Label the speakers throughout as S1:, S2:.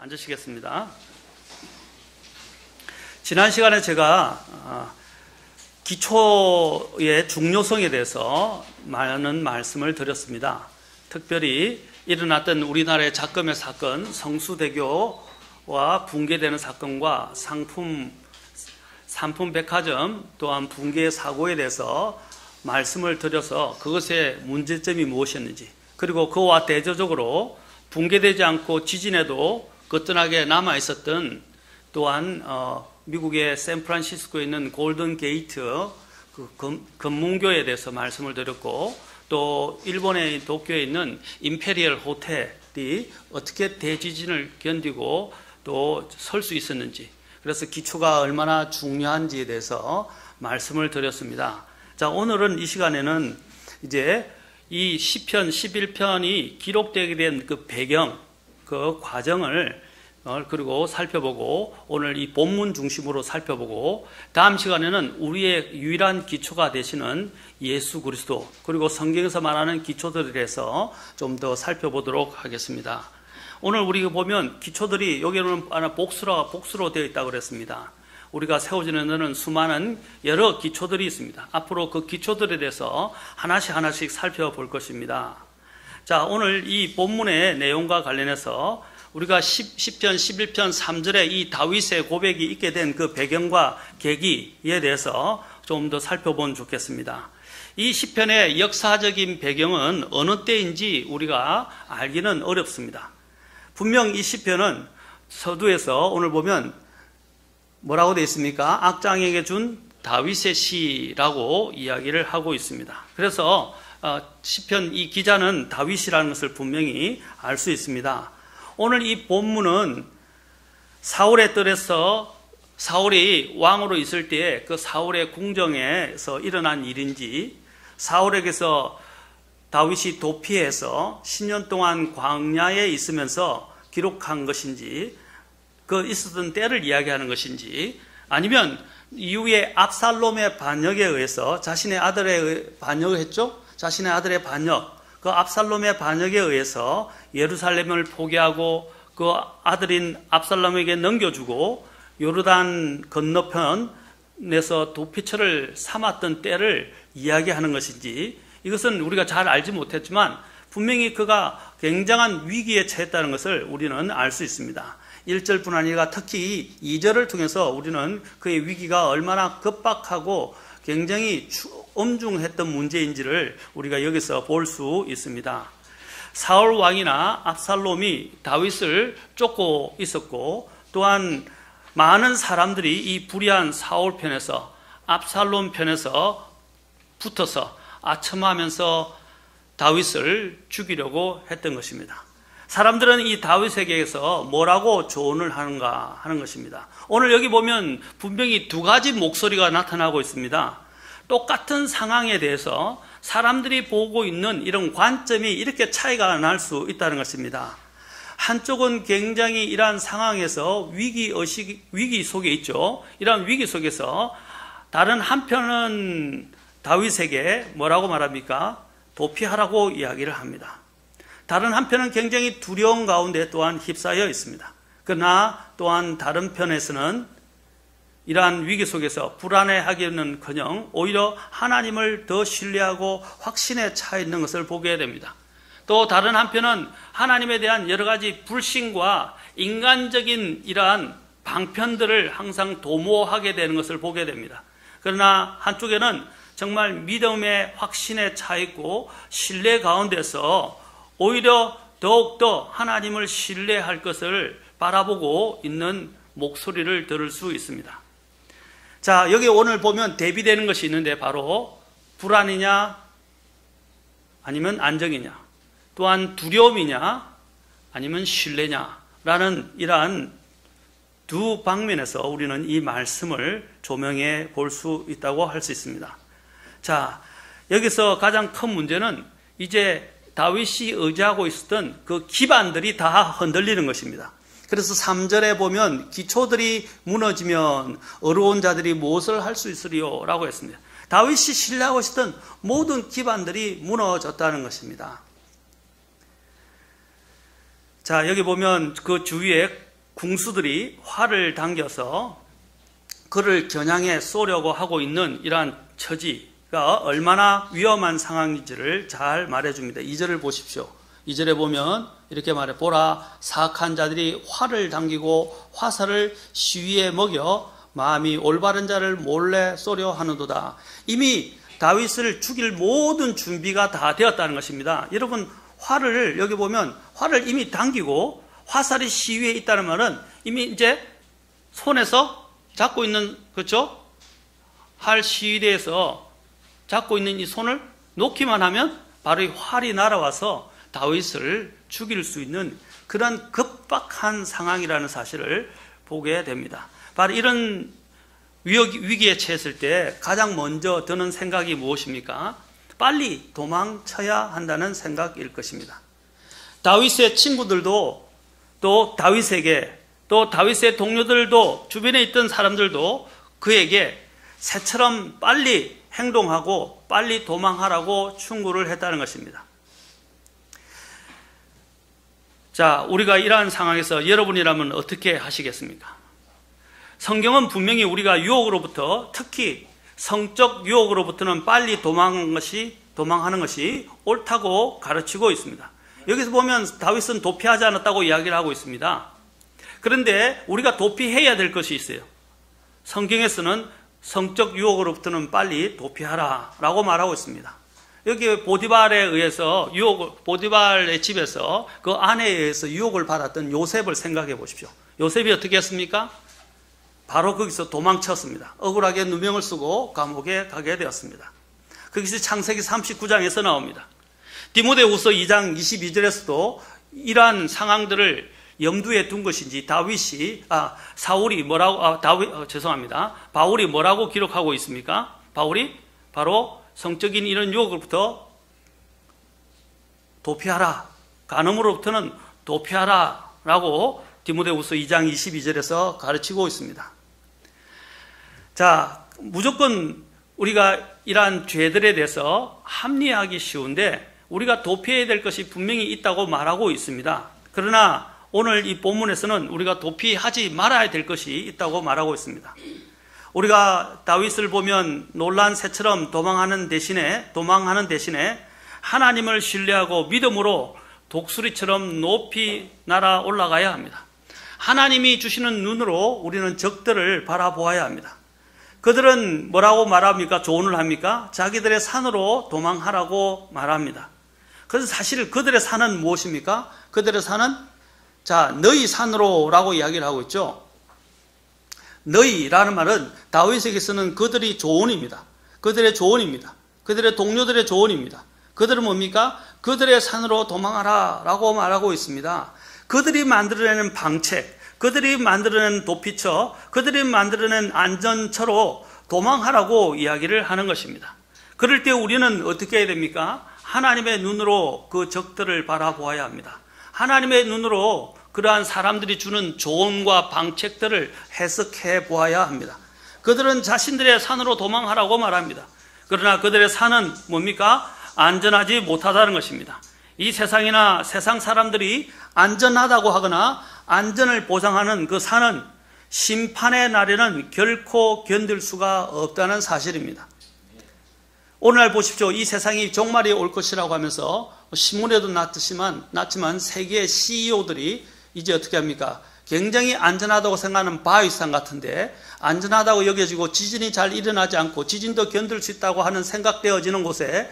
S1: 앉으시겠습니다. 지난 시간에 제가 기초의 중요성에 대해서 많은 말씀을 드렸습니다. 특별히 일어났던 우리나라의 작금의 사건, 성수대교와 붕괴되는 사건과 삼풍백화점 또한 붕괴 사고에 대해서 말씀을 드려서 그것의 문제점이 무엇이었는지, 그리고 그와 대조적으로 붕괴되지 않고 지진에도 거뜬하게 남아있었던 또한 미국의 샌프란시스코에 있는 골든 게이트 금문교에 대해서 말씀을 드렸고, 또 일본의 도쿄에 있는 임페리얼 호텔이 어떻게 대지진을 견디고 또 설 수 있었는지, 그래서 기초가 얼마나 중요한지에 대해서 말씀을 드렸습니다. 자, 오늘은 이 시간에는 이제 이 시편 11편이 기록되게 된 그 배경, 그 과정을 그리고 살펴보고, 오늘 이 본문 중심으로 살펴보고, 다음 시간에는 우리의 유일한 기초가 되시는 예수 그리스도, 그리고 성경에서 말하는 기초들에 대해서 좀 더 살펴보도록 하겠습니다. 오늘 우리가 보면 기초들이 여기는 하나 복수로 되어 있다고 그랬습니다. 우리가 세워지는 데는 수많은 여러 기초들이 있습니다. 앞으로 그 기초들에 대해서 하나씩 살펴볼 것입니다. 자, 오늘 이 본문의 내용과 관련해서 우리가 시편 11편 3절에 이 다윗의 고백이 있게 된 그 배경과 계기에 대해서 좀 더 살펴보면 좋겠습니다. 이 시편의 역사적인 배경은 어느 때인지 우리가 알기는 어렵습니다. 분명 이 시편은 서두에서 오늘 보면 뭐라고 되어 있습니까? 악장에게 준 다윗의 시라고 이야기를 하고 있습니다. 그래서 시편 이 기자는 다윗이라는 것을 분명히 알 수 있습니다. 오늘 이 본문은 사울의 뜰에서 사울이 왕으로 있을 때에 그 사울의 궁정에서 일어난 일인지, 사울에게서 다윗이 도피해서 10년 동안 광야에 있으면서 기록한 것인지, 그 있었던 때를 이야기하는 것인지, 아니면 이후에 압살롬의 반역에 의해서 자신의 아들의 반역을 했죠? 자신의 아들의 반역, 그 압살롬의 반역에 의해서 예루살렘을 포기하고 그 아들인 압살롬에게 넘겨주고 요르단 건너편에서 도피처를 삼았던 때를 이야기하는 것인지, 이것은 우리가 잘 알지 못했지만 분명히 그가 굉장한 위기에 처했다는 것을 우리는 알 수 있습니다. 1절뿐 아니라 특히 2절을 통해서 우리는 그의 위기가 얼마나 급박하고 굉장히 엄중했던 문제인지를 우리가 여기서 볼 수 있습니다. 사울 왕이나 압살롬이 다윗을 쫓고 있었고, 또한 많은 사람들이 이 불의한 사울 편에서, 압살롬 편에서 붙어서 아첨하면서 다윗을 죽이려고 했던 것입니다. 사람들은 이 다윗에게서 뭐라고 조언을 하는가 하는 것입니다. 오늘 여기 보면 분명히 두 가지 목소리가 나타나고 있습니다. 똑같은 상황에 대해서 사람들이 보고 있는 이런 관점이 이렇게 차이가 날 수 있다는 것입니다. 한쪽은 굉장히 이러한 상황에서 위기 속에 있죠. 이러한 위기 속에서 다른 한편은 다윗에게 뭐라고 말합니까? 도피하라고 이야기를 합니다. 다른 한편은 굉장히 두려움 가운데 또한 휩싸여 있습니다. 그러나 또한 다른 편에서는 이러한 위기 속에서 불안해하기는커녕 오히려 하나님을 더 신뢰하고 확신에 차 있는 것을 보게 됩니다. 또 다른 한편은 하나님에 대한 여러 가지 불신과 인간적인 이러한 방편들을 항상 도모하게 되는 것을 보게 됩니다. 그러나 한쪽에는 정말 믿음의 확신에 차 있고 신뢰 가운데서 오히려 더욱더 하나님을 신뢰할 것을 바라보고 있는 목소리를 들을 수 있습니다. 자, 여기 오늘 보면 대비되는 것이 있는데 바로 불안이냐 아니면 안정이냐, 또한 두려움이냐 아니면 신뢰냐라는 이러한 두 방면에서 우리는 이 말씀을 조명해 볼 수 있다고 할 수 있습니다. 자, 여기서 가장 큰 문제는 이제 다윗이 의지하고 있었던 그 기반들이 다 흔들리는 것입니다. 그래서 3절에 보면 기초들이 무너지면 어려운 자들이 무엇을 할 수 있으리요? 라고 했습니다. 다윗이 신뢰하고 있었던 모든 기반들이 무너졌다는 것입니다. 자, 여기 보면 그 주위에 궁수들이 활을 당겨서 그를 겨냥해 쏘려고 하고 있는 이러한 처지가 얼마나 위험한 상황인지를 잘 말해줍니다. 2절을 보십시오. 2절에 보면 이렇게 말해, 보라, 사악한 자들이 활을 당기고 화살을 시위에 먹여 마음이 올바른 자를 몰래 쏘려 하는도다. 이미 다윗을 죽일 모든 준비가 다 되었다는 것입니다. 여러분, 활을 여기 보면 활을 이미 당기고 화살이 시위에 있다는 말은 이미 이제 손에서 잡고 있는, 그렇죠? 활 시위대에서 잡고 있는 이 손을 놓기만 하면 바로 이 활이 날아와서 다윗을 죽일 수 있는 그런 급박한 상황이라는 사실을 보게 됩니다. 바로 이런 위기에 처했을 때 가장 먼저 드는 생각이 무엇입니까? 빨리 도망쳐야 한다는 생각일 것입니다. 다윗의 친구들도 또 다윗에게, 또 다윗의 동료들도, 주변에 있던 사람들도 그에게 새처럼 빨리 행동하고 빨리 도망하라고 충고를 했다는 것입니다. 자, 우리가 이러한 상황에서 여러분이라면 어떻게 하시겠습니까? 성경은 분명히 우리가 유혹으로부터, 특히 성적 유혹으로부터는 빨리 도망하는 것이 옳다고 가르치고 있습니다. 여기서 보면 다윗은 도피하지 않았다고 이야기를 하고 있습니다. 그런데 우리가 도피해야 될 것이 있어요. 성경에서는 성적 유혹으로부터는 빨리 도피하라 라고 말하고 있습니다. 여기 보디발에 의해서 보디발의 집에서 그 아내에 의해서 유혹을 받았던 요셉을 생각해 보십시오. 요셉이 어떻게 했습니까? 바로 거기서 도망쳤습니다. 억울하게 누명을 쓰고 감옥에 가게 되었습니다. 그것이 창세기 39장에서 나옵니다. 디모데후서 2장 22절에서도 이러한 상황들을 염두에 둔 것인지 바울이 뭐라고 기록하고 있습니까? 바울이 바로 성적인 이런 유혹으로부터 도피하라, 간음으로부터는 도피하라 라고 디모데후서 2장 22절에서 가르치고 있습니다. 자, 무조건 우리가 이러한 죄들에 대해서 합리화하기 쉬운데 우리가 도피해야 될 것이 분명히 있다고 말하고 있습니다. 그러나 오늘 이 본문에서는 우리가 도피하지 말아야 될 것이 있다고 말하고 있습니다. 우리가 다윗을 보면 놀란 새처럼 도망하는 대신에 하나님을 신뢰하고 믿음으로 독수리처럼 높이 날아 올라가야 합니다. 하나님이 주시는 눈으로 우리는 적들을 바라보아야 합니다. 그들은 뭐라고 말합니까? 조언을 합니까? 자기들의 산으로 도망하라고 말합니다. 그래서 사실 그들의 산은 무엇입니까? 그들의 산은 너희 산으로 라고 이야기를 하고 있죠. 너희라는 말은 다윗에게서는 그들이 조언입니다. 그들의 조언입니다. 그들의 동료들의 조언입니다. 그들은 뭡니까? 그들의 산으로 도망하라 라고 말하고 있습니다. 그들이 만들어내는 방책, 그들이 만들어낸 도피처, 그들이 만들어낸 안전처로 도망하라고 이야기를 하는 것입니다. 그럴 때 우리는 어떻게 해야 됩니까? 하나님의 눈으로 그 적들을 바라보아야 합니다. 하나님의 눈으로 그러한 사람들이 주는 조언과 방책들을 해석해 보아야 합니다. 그들은 자신들의 산으로 도망하라고 말합니다. 그러나 그들의 산은 뭡니까? 안전하지 못하다는 것입니다. 이 세상이나 세상 사람들이 안전하다고 하거나 안전을 보장하는 그 산은 심판의 날에는 결코 견딜 수가 없다는 사실입니다. 오늘날 보십시오. 이 세상이 종말이 올 것이라고 하면서 신문에도 났지만 세계의 CEO들이 이제 어떻게 합니까? 굉장히 안전하다고 생각하는 바위산 같은데 안전하다고 여겨지고 지진이 잘 일어나지 않고 지진도 견딜 수 있다고 하는 생각되어지는 곳에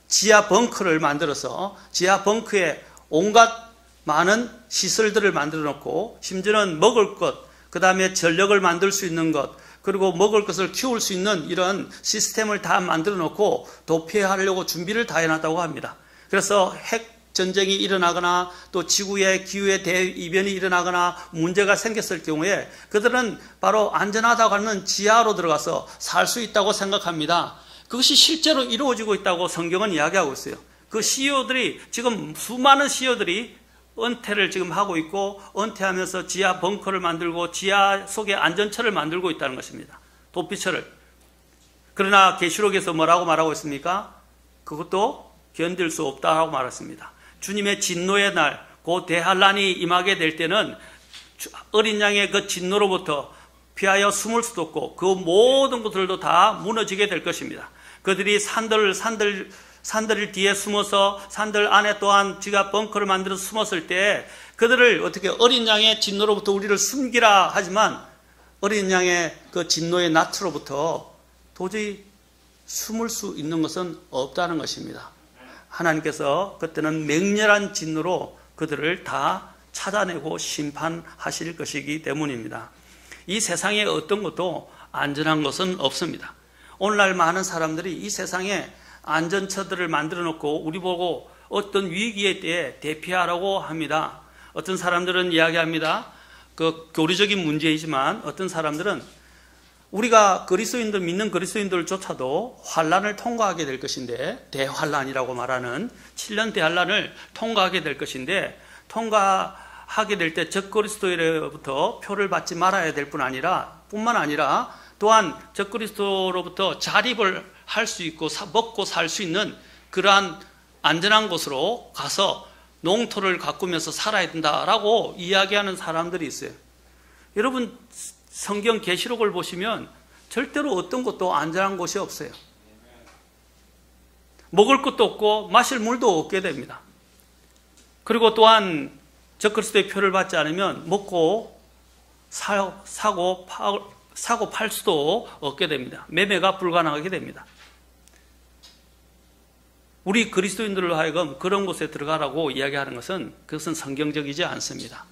S1: 지하 벙커를 만들어서 지하 벙커에 온갖 많은 시설들을 만들어 놓고 심지어는 먹을 것, 그 다음에 전력을 만들 수 있는 것, 그리고 먹을 것을 키울 수 있는 이런 시스템을 다 만들어 놓고 도피하려고 준비를 다 해놨다고 합니다. 그래서 핵 전쟁이 일어나거나 또 지구의 기후의 대이변이 일어나거나 문제가 생겼을 경우에 그들은 바로 안전하다고 하는 지하로 들어가서 살 수 있다고 생각합니다. 그것이 실제로 이루어지고 있다고 성경은 이야기하고 있어요. 그 CEO들이 지금 수많은 CEO들이 은퇴를 지금 하고 있고 은퇴하면서 지하 벙커를 만들고 지하 속에 안전처를 만들고 있다는 것입니다. 도피처를. 그러나 계시록에서 뭐라고 말하고 있습니까? 그것도 견딜 수 없다고 말했습니다. 주님의 진노의 날, 그 대환란이 임하게 될 때는 어린 양의 그 진노로부터 피하여 숨을 수도 없고 그 모든 것들도 다 무너지게 될 것입니다. 그들이 산들 뒤에 숨어서 산들 안에 또한 지가 벙커를 만들어서 숨었을 때 그들을 어떻게 어린 양의 진노로부터 우리를 숨기라 하지만 어린 양의 그 진노의 낯으로부터 도저히 숨을 수 있는 것은 없다는 것입니다. 하나님께서 그때는 맹렬한 진노로 그들을 다 찾아내고 심판하실 것이기 때문입니다. 이 세상에 어떤 것도 안전한 것은 없습니다. 오늘날 많은 사람들이 이 세상에 안전처들을 만들어 놓고 우리 보고 어떤 위기에 대해 대피하라고 합니다. 어떤 사람들은 이야기합니다. 그 교리적인 문제이지만 어떤 사람들은 우리가 그리스도인들 믿는 그리스도인들조차도 환란을 통과하게 될 것인데 대환란이라고 말하는 7년 대환란을 통과하게 될 것인데 통과하게 될 때 적그리스도로부터 표를 받지 말아야 될 뿐만 아니라 또한 적그리스도로부터 자립을 할 수 있고 먹고 살 수 있는 그러한 안전한 곳으로 가서 농토를 가꾸면서 살아야 된다라고 이야기하는 사람들이 있어요. 여러분 성경 계시록을 보시면 절대로 어떤 것도 안전한 곳이 없어요. 먹을 것도 없고 마실 물도 없게 됩니다. 그리고 또한 적그리스도의 표를 받지 않으면 먹고 사고 팔 수도 없게 됩니다. 매매가 불가능하게 됩니다. 우리 그리스도인들로 하여금 그런 곳에 들어가라고 이야기하는 것은 그것은 성경적이지 않습니다.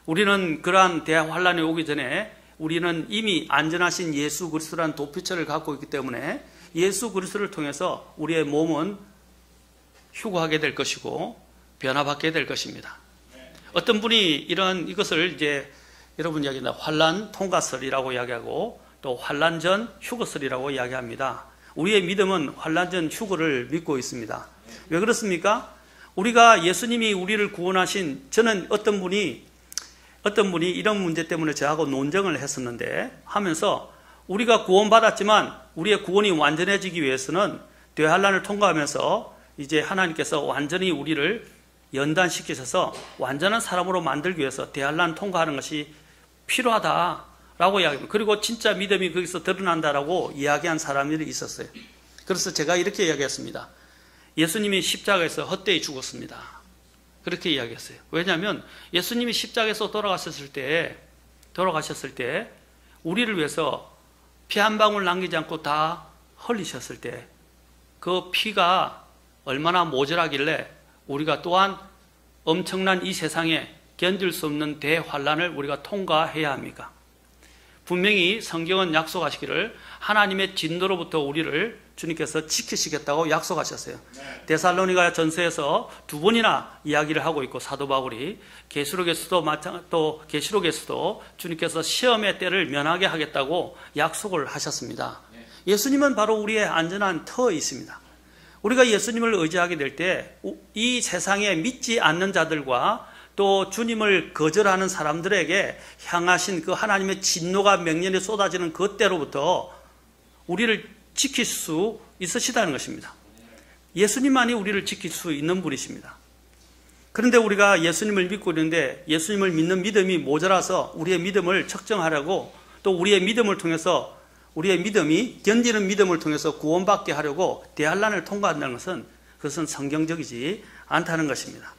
S1: 우리는 그러한 대환란이 오기 전에 우리는 이미 안전하신 예수 그리스도라는 도피처를 갖고 있기 때문에 예수 그리스도를 통해서 우리의 몸은 휴거하게 될 것이고 변화받게 될 것입니다. 어떤 분이 이것을 이제 여러분 이야기나 환란 통과설이라고 이야기하고 또 환란 전 휴거설이라고 이야기합니다. 우리의 믿음은 환란 전 휴거를 믿고 있습니다. 왜 그렇습니까? 우리가 예수님이 우리를 구원하신 저는 어떤 분이 이런 문제 때문에 저하고 논쟁을 했었는데 하면서 우리가 구원받았지만 우리의 구원이 완전해지기 위해서는 대환란을 통과하면서 이제 하나님께서 완전히 우리를 연단시키셔서 완전한 사람으로 만들기 위해서 대환란 통과하는 것이 필요하다라고 이야기합니다. 그리고 진짜 믿음이 거기서 드러난다라고 이야기한 사람들이 있었어요. 그래서 제가 이렇게 이야기했습니다. 예수님이 십자가에서 헛되이 죽었습니다. 그렇게 이야기했어요. 왜냐하면 예수님이 십자가에서 돌아가셨을 때 우리를 위해서 피 한 방울 남기지 않고 다 흘리셨을 때 그 피가 얼마나 모자라길래 우리가 또한 엄청난 이 세상에 견딜 수 없는 대환란을 우리가 통과해야 합니까? 분명히 성경은 약속하시기를 하나님의 진노로부터 우리를 주님께서 지키시겠다고 약속하셨어요. 데살로니가 전서에서 두 번이나 이야기를 하고 있고 사도 바울이 계시록에서도 주님께서 시험의 때를 면하게 하겠다고 약속을 하셨습니다. 예수님은 바로 우리의 안전한 터에 있습니다. 우리가 예수님을 의지하게 될 때 이 세상에 믿지 않는 자들과 또 주님을 거절하는 사람들에게 향하신 그 하나님의 진노가 맹렬히 쏟아지는 그때로부터 우리를 지킬 수 있으시다는 것입니다. 예수님만이 우리를 지킬 수 있는 분이십니다. 그런데 우리가 예수님을 믿고 있는데 예수님을 믿는 믿음이 모자라서 우리의 믿음을 측정하려고 또 우리의 믿음을 통해서 우리의 믿음이 견디는 믿음을 통해서 구원받게 하려고 대환란을 통과한다는 것은 그것은 성경적이지 않다는 것입니다.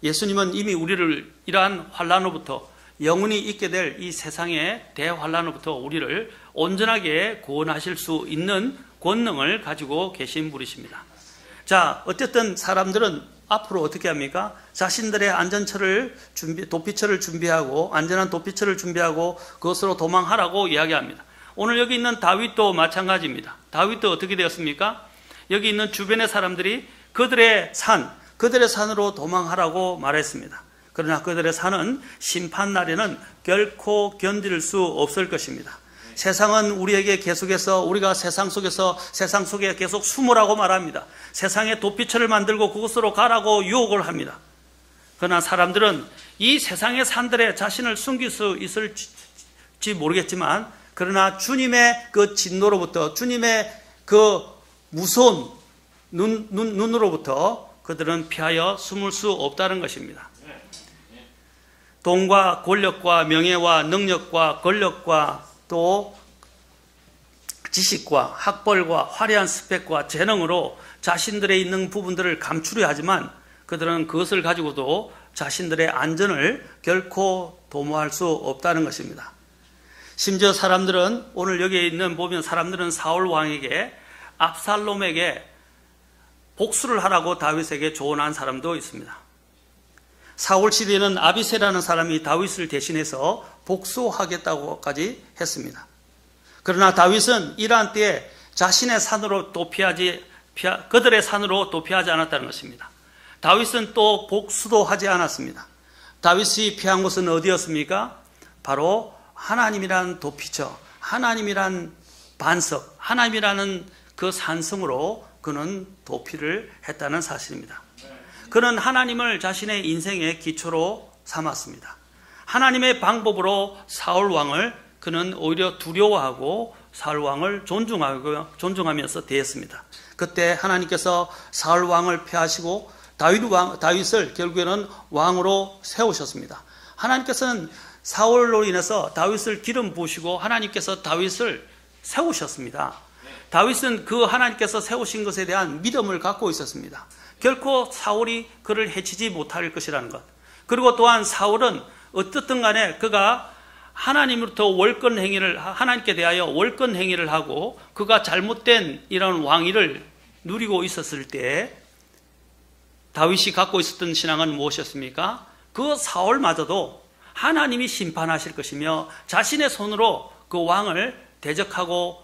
S1: 예수님은 이미 우리를 이러한 환란으로부터 영원히 있게 될 이 세상의 대환란으로부터 우리를 온전하게 구원하실 수 있는 권능을 가지고 계신 분이십니다. 자, 어쨌든 사람들은 앞으로 어떻게 합니까? 자신들의 도피처를 준비하고 안전한 도피처를 준비하고 그것으로 도망하라고 이야기합니다. 오늘 여기 있는 다윗도 마찬가지입니다. 다윗도 어떻게 되었습니까? 여기 있는 주변의 사람들이 그들의 산으로 도망하라고 말했습니다. 그러나 그들의 산은 심판날에는 결코 견딜 수 없을 것입니다. 세상은 우리에게 계속해서 우리가 세상 속에 계속 숨으라고 말합니다. 세상에 도피처를 만들고 그곳으로 가라고 유혹을 합니다. 그러나 사람들은 이 세상의 산들에 자신을 숨길 수 있을지 모르겠지만 그러나 주님의 그 진노로부터 주님의 그 무서운 눈으로부터 그들은 피하여 숨을 수 없다는 것입니다. 돈과 권력과 명예와 능력과 권력과 또 지식과 학벌과 화려한 스펙과 재능으로 자신들의 있는 부분들을 감추려 하지만 그들은 그것을 가지고도 자신들의 안전을 결코 도모할 수 없다는 것입니다. 심지어 사람들은 오늘 여기에 있는 보면 사람들은 사울 왕에게 압살롬에게 복수를 하라고 다윗에게 조언한 사람도 있습니다. 사울 시대에는 아비새라는 사람이 다윗을 대신해서 복수하겠다고까지 했습니다. 그러나 다윗은 이러한 때에 자신의 산으로 그들의 산으로 도피하지 않았다는 것입니다. 다윗은 또 복수도 하지 않았습니다. 다윗이 피한 곳은 어디였습니까? 바로 하나님이란 도피처, 하나님이란 반석, 하나님이라는 그 산성으로 그는 도피를 했다는 사실입니다. 그는 하나님을 자신의 인생의 기초로 삼았습니다. 하나님의 방법으로 사울 왕을 그는 오히려 두려워하고 사울 왕을 존중하면서 대했습니다. 그때 하나님께서 사울 왕을 폐하시고 다윗을 결국에는 왕으로 세우셨습니다. 하나님께서는 사울로 인해서 다윗을 기름 부으시고 하나님께서 다윗을 세우셨습니다. 다윗은 그 하나님께서 세우신 것에 대한 믿음을 갖고 있었습니다. 결코 사울이 그를 해치지 못할 것이라는 것. 그리고 또한 사울은 어떻든 간에 그가 하나님으로부터 월권 행위를, 하나님께 대하여 월권 행위를 하고 그가 잘못된 이런 왕위를 누리고 있었을 때 다윗이 갖고 있었던 신앙은 무엇이었습니까? 그 사울마저도 하나님이 심판하실 것이며 자신의 손으로 그 왕을 대적하고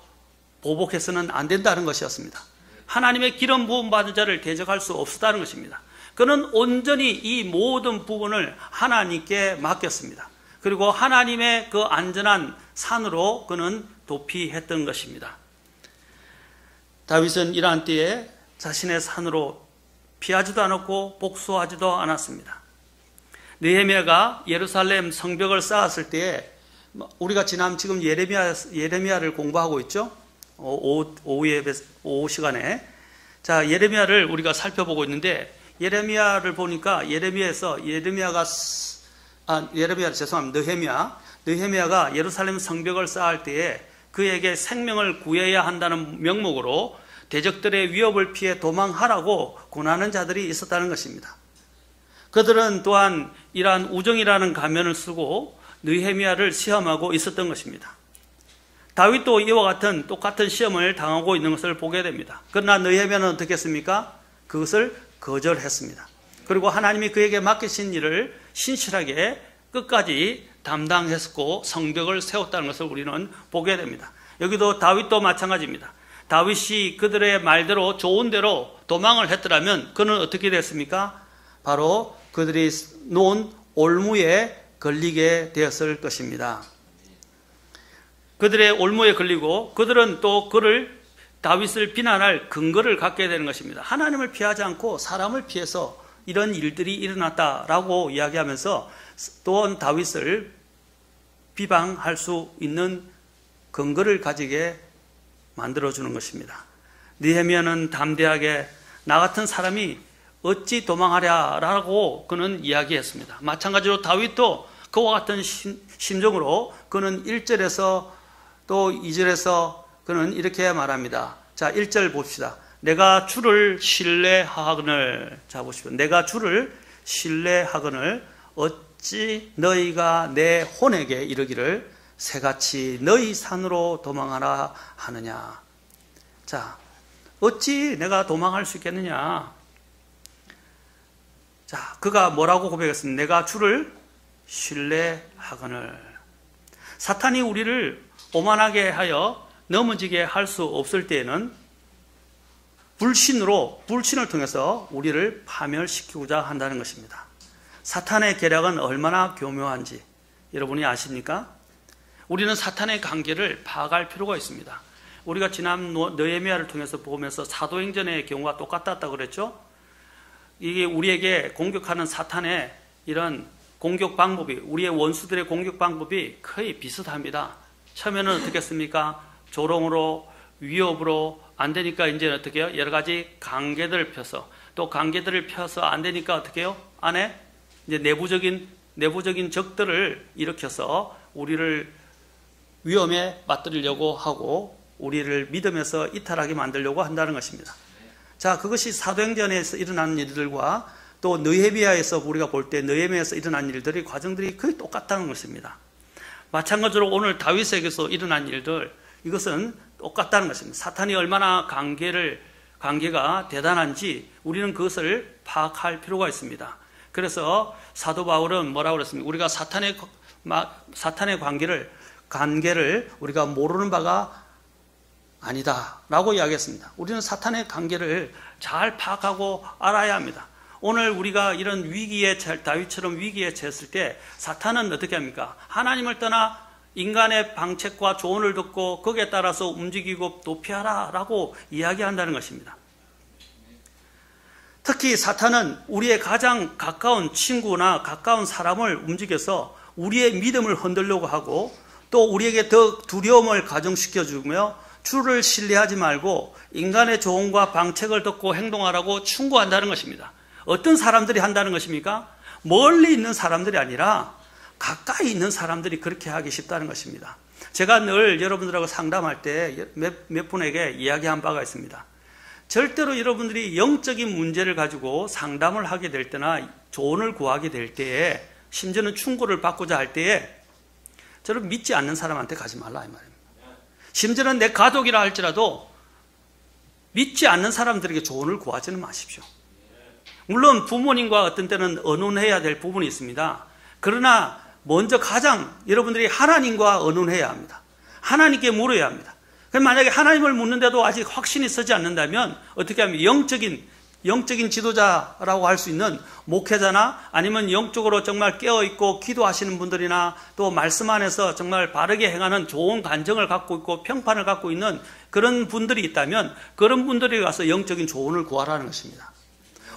S1: 보복해서는 안 된다는 것이었습니다. 하나님의 기름 부음 받은 자를 대적할 수 없었다는 것입니다. 그는 온전히 이 모든 부분을 하나님께 맡겼습니다. 그리고 하나님의 그 안전한 산으로 그는 도피했던 것입니다. 다윗은 이러한 때에 자신의 산으로 피하지도 않았고 복수하지도 않았습니다. 느헤미야가 예루살렘 성벽을 쌓았을 때에 우리가 지금 예레미야를 공부하고 있죠. 오후 시간에. 자, 예레미야를 우리가 살펴보고 있는데 예레미야를 보니까 느헤미야가 예루살렘 성벽을 쌓을 때에 그에게 생명을 구해야 한다는 명목으로 대적들의 위협을 피해 도망하라고 권하는 자들이 있었다는 것입니다. 그들은 또한 이러한 우정이라는 가면을 쓰고 느헤미야를 시험하고 있었던 것입니다. 다윗도 이와 같은 똑같은 시험을 당하고 있는 것을 보게 됩니다. 그러나 느헤미야는 어떻게 했습니까? 그것을 거절했습니다. 그리고 하나님이 그에게 맡기신 일을 신실하게 끝까지 담당했고 성벽을 세웠다는 것을 우리는 보게 됩니다. 여기도 다윗도 마찬가지입니다. 다윗이 그들의 말대로 좋은 대로 도망을 했더라면 그는 어떻게 됐습니까? 바로 그들이 놓은 올무에 걸리게 되었을 것입니다. 그들의 올무에 걸리고 그들은 또 다윗을 비난할 근거를 갖게 되는 것입니다. 하나님을 피하지 않고 사람을 피해서 이런 일들이 일어났다라고 이야기하면서 또한 다윗을 비방할 수 있는 근거를 가지게 만들어주는 것입니다. 느헤미야는 담대하게 나 같은 사람이 어찌 도망하랴라고 그는 이야기했습니다. 마찬가지로 다윗도 그와 같은 심정으로 그는 1절에서 또 2절에서 그는 이렇게 말합니다. 자, 1절 봅시다. 내가 주를 신뢰하거늘. 자, 보십시오. 내가 주를 신뢰하거늘 어찌 너희가 내 혼에게 이르기를 새같이 너희 산으로 도망하라 하느냐. 자, 어찌 내가 도망할 수 있겠느냐. 자, 그가 뭐라고 고백했습니까? 내가 주를 신뢰하거늘. 사탄이 우리를 오만하게 하여 넘어지게 할 수 없을 때에는 불신을 통해서 우리를 파멸시키고자 한다는 것입니다. 사탄의 계략은 얼마나 교묘한지 여러분이 아십니까? 우리는 사탄의 관계를 파악할 필요가 있습니다. 우리가 지난 느헤미야를 통해서 보면서 사도행전의 경우가 똑같았다고 그랬죠? 이게 우리에게 공격하는 사탄의 이런 공격 방법이, 우리의 원수들의 공격 방법이 거의 비슷합니다. 처음에는 어떻게 했습니까? 조롱으로, 위협으로, 안 되니까 이제 어떻게 해요? 여러 가지 관계들을 펴서, 또 관계들을 펴서 안 되니까 어떻게 해요? 안에 이제 내부적인 내부적인 적들을 일으켜서 우리를 위험에 빠뜨리려고 하고 우리를 믿음에서 이탈하게 만들려고 한다는 것입니다. 자, 그것이 사도행전에서 일어나는 일들과 또 느헤미야에서 우리가 볼 때 느헤미야에서 일어난 일들이 과정들이 거의 똑같다는 것입니다. 마찬가지로 오늘 다윗에게서 일어난 일들, 이것은 똑같다는 것입니다. 사탄이 얼마나 관계가 대단한지 우리는 그것을 파악할 필요가 있습니다. 그래서 사도 바울은 뭐라고 그랬습니까? 우리가 사탄의 관계를 우리가 모르는 바가 아니다라고 이야기했습니다. 우리는 사탄의 관계를 잘 파악하고 알아야 합니다. 오늘 우리가 이런 다윗처럼 위기에 처했을 때 사탄은 어떻게 합니까? 하나님을 떠나 인간의 방책과 조언을 듣고 거기에 따라서 움직이고 도피하라 라고 이야기한다는 것입니다. 특히 사탄은 우리의 가장 가까운 친구나 가까운 사람을 움직여서 우리의 믿음을 흔들려고 하고 또 우리에게 더 두려움을 가중시켜주며 주를 신뢰하지 말고 인간의 조언과 방책을 듣고 행동하라고 충고한다는 것입니다. 어떤 사람들이 한다는 것입니까? 멀리 있는 사람들이 아니라 가까이 있는 사람들이 그렇게 하기 쉽다는 것입니다. 제가 늘 여러분들하고 상담할 때 몇 분에게 이야기한 바가 있습니다. 절대로 여러분들이 영적인 문제를 가지고 상담을 하게 될 때나 조언을 구하게 될 때에 심지어는 충고를 받고자 할 때에 저를 믿지 않는 사람한테 가지 말라 이 말입니다. 심지어는 내 가족이라 할지라도 믿지 않는 사람들에게 조언을 구하지는 마십시오. 물론 부모님과 어떤 때는 의논해야 될 부분이 있습니다. 그러나 먼저 가장 여러분들이 하나님과 의논해야 합니다. 하나님께 물어야 합니다. 만약에 하나님을 묻는데도 아직 확신이 서지 않는다면 어떻게 하면 영적인 지도자라고 할 수 있는 목회자나 아니면 영적으로 정말 깨어있고 기도하시는 분들이나 또 말씀 안에서 정말 바르게 행하는 좋은 간정을 갖고 있고 평판을 갖고 있는 그런 분들이 있다면 그런 분들이 가서 영적인 조언을 구하라는 것입니다.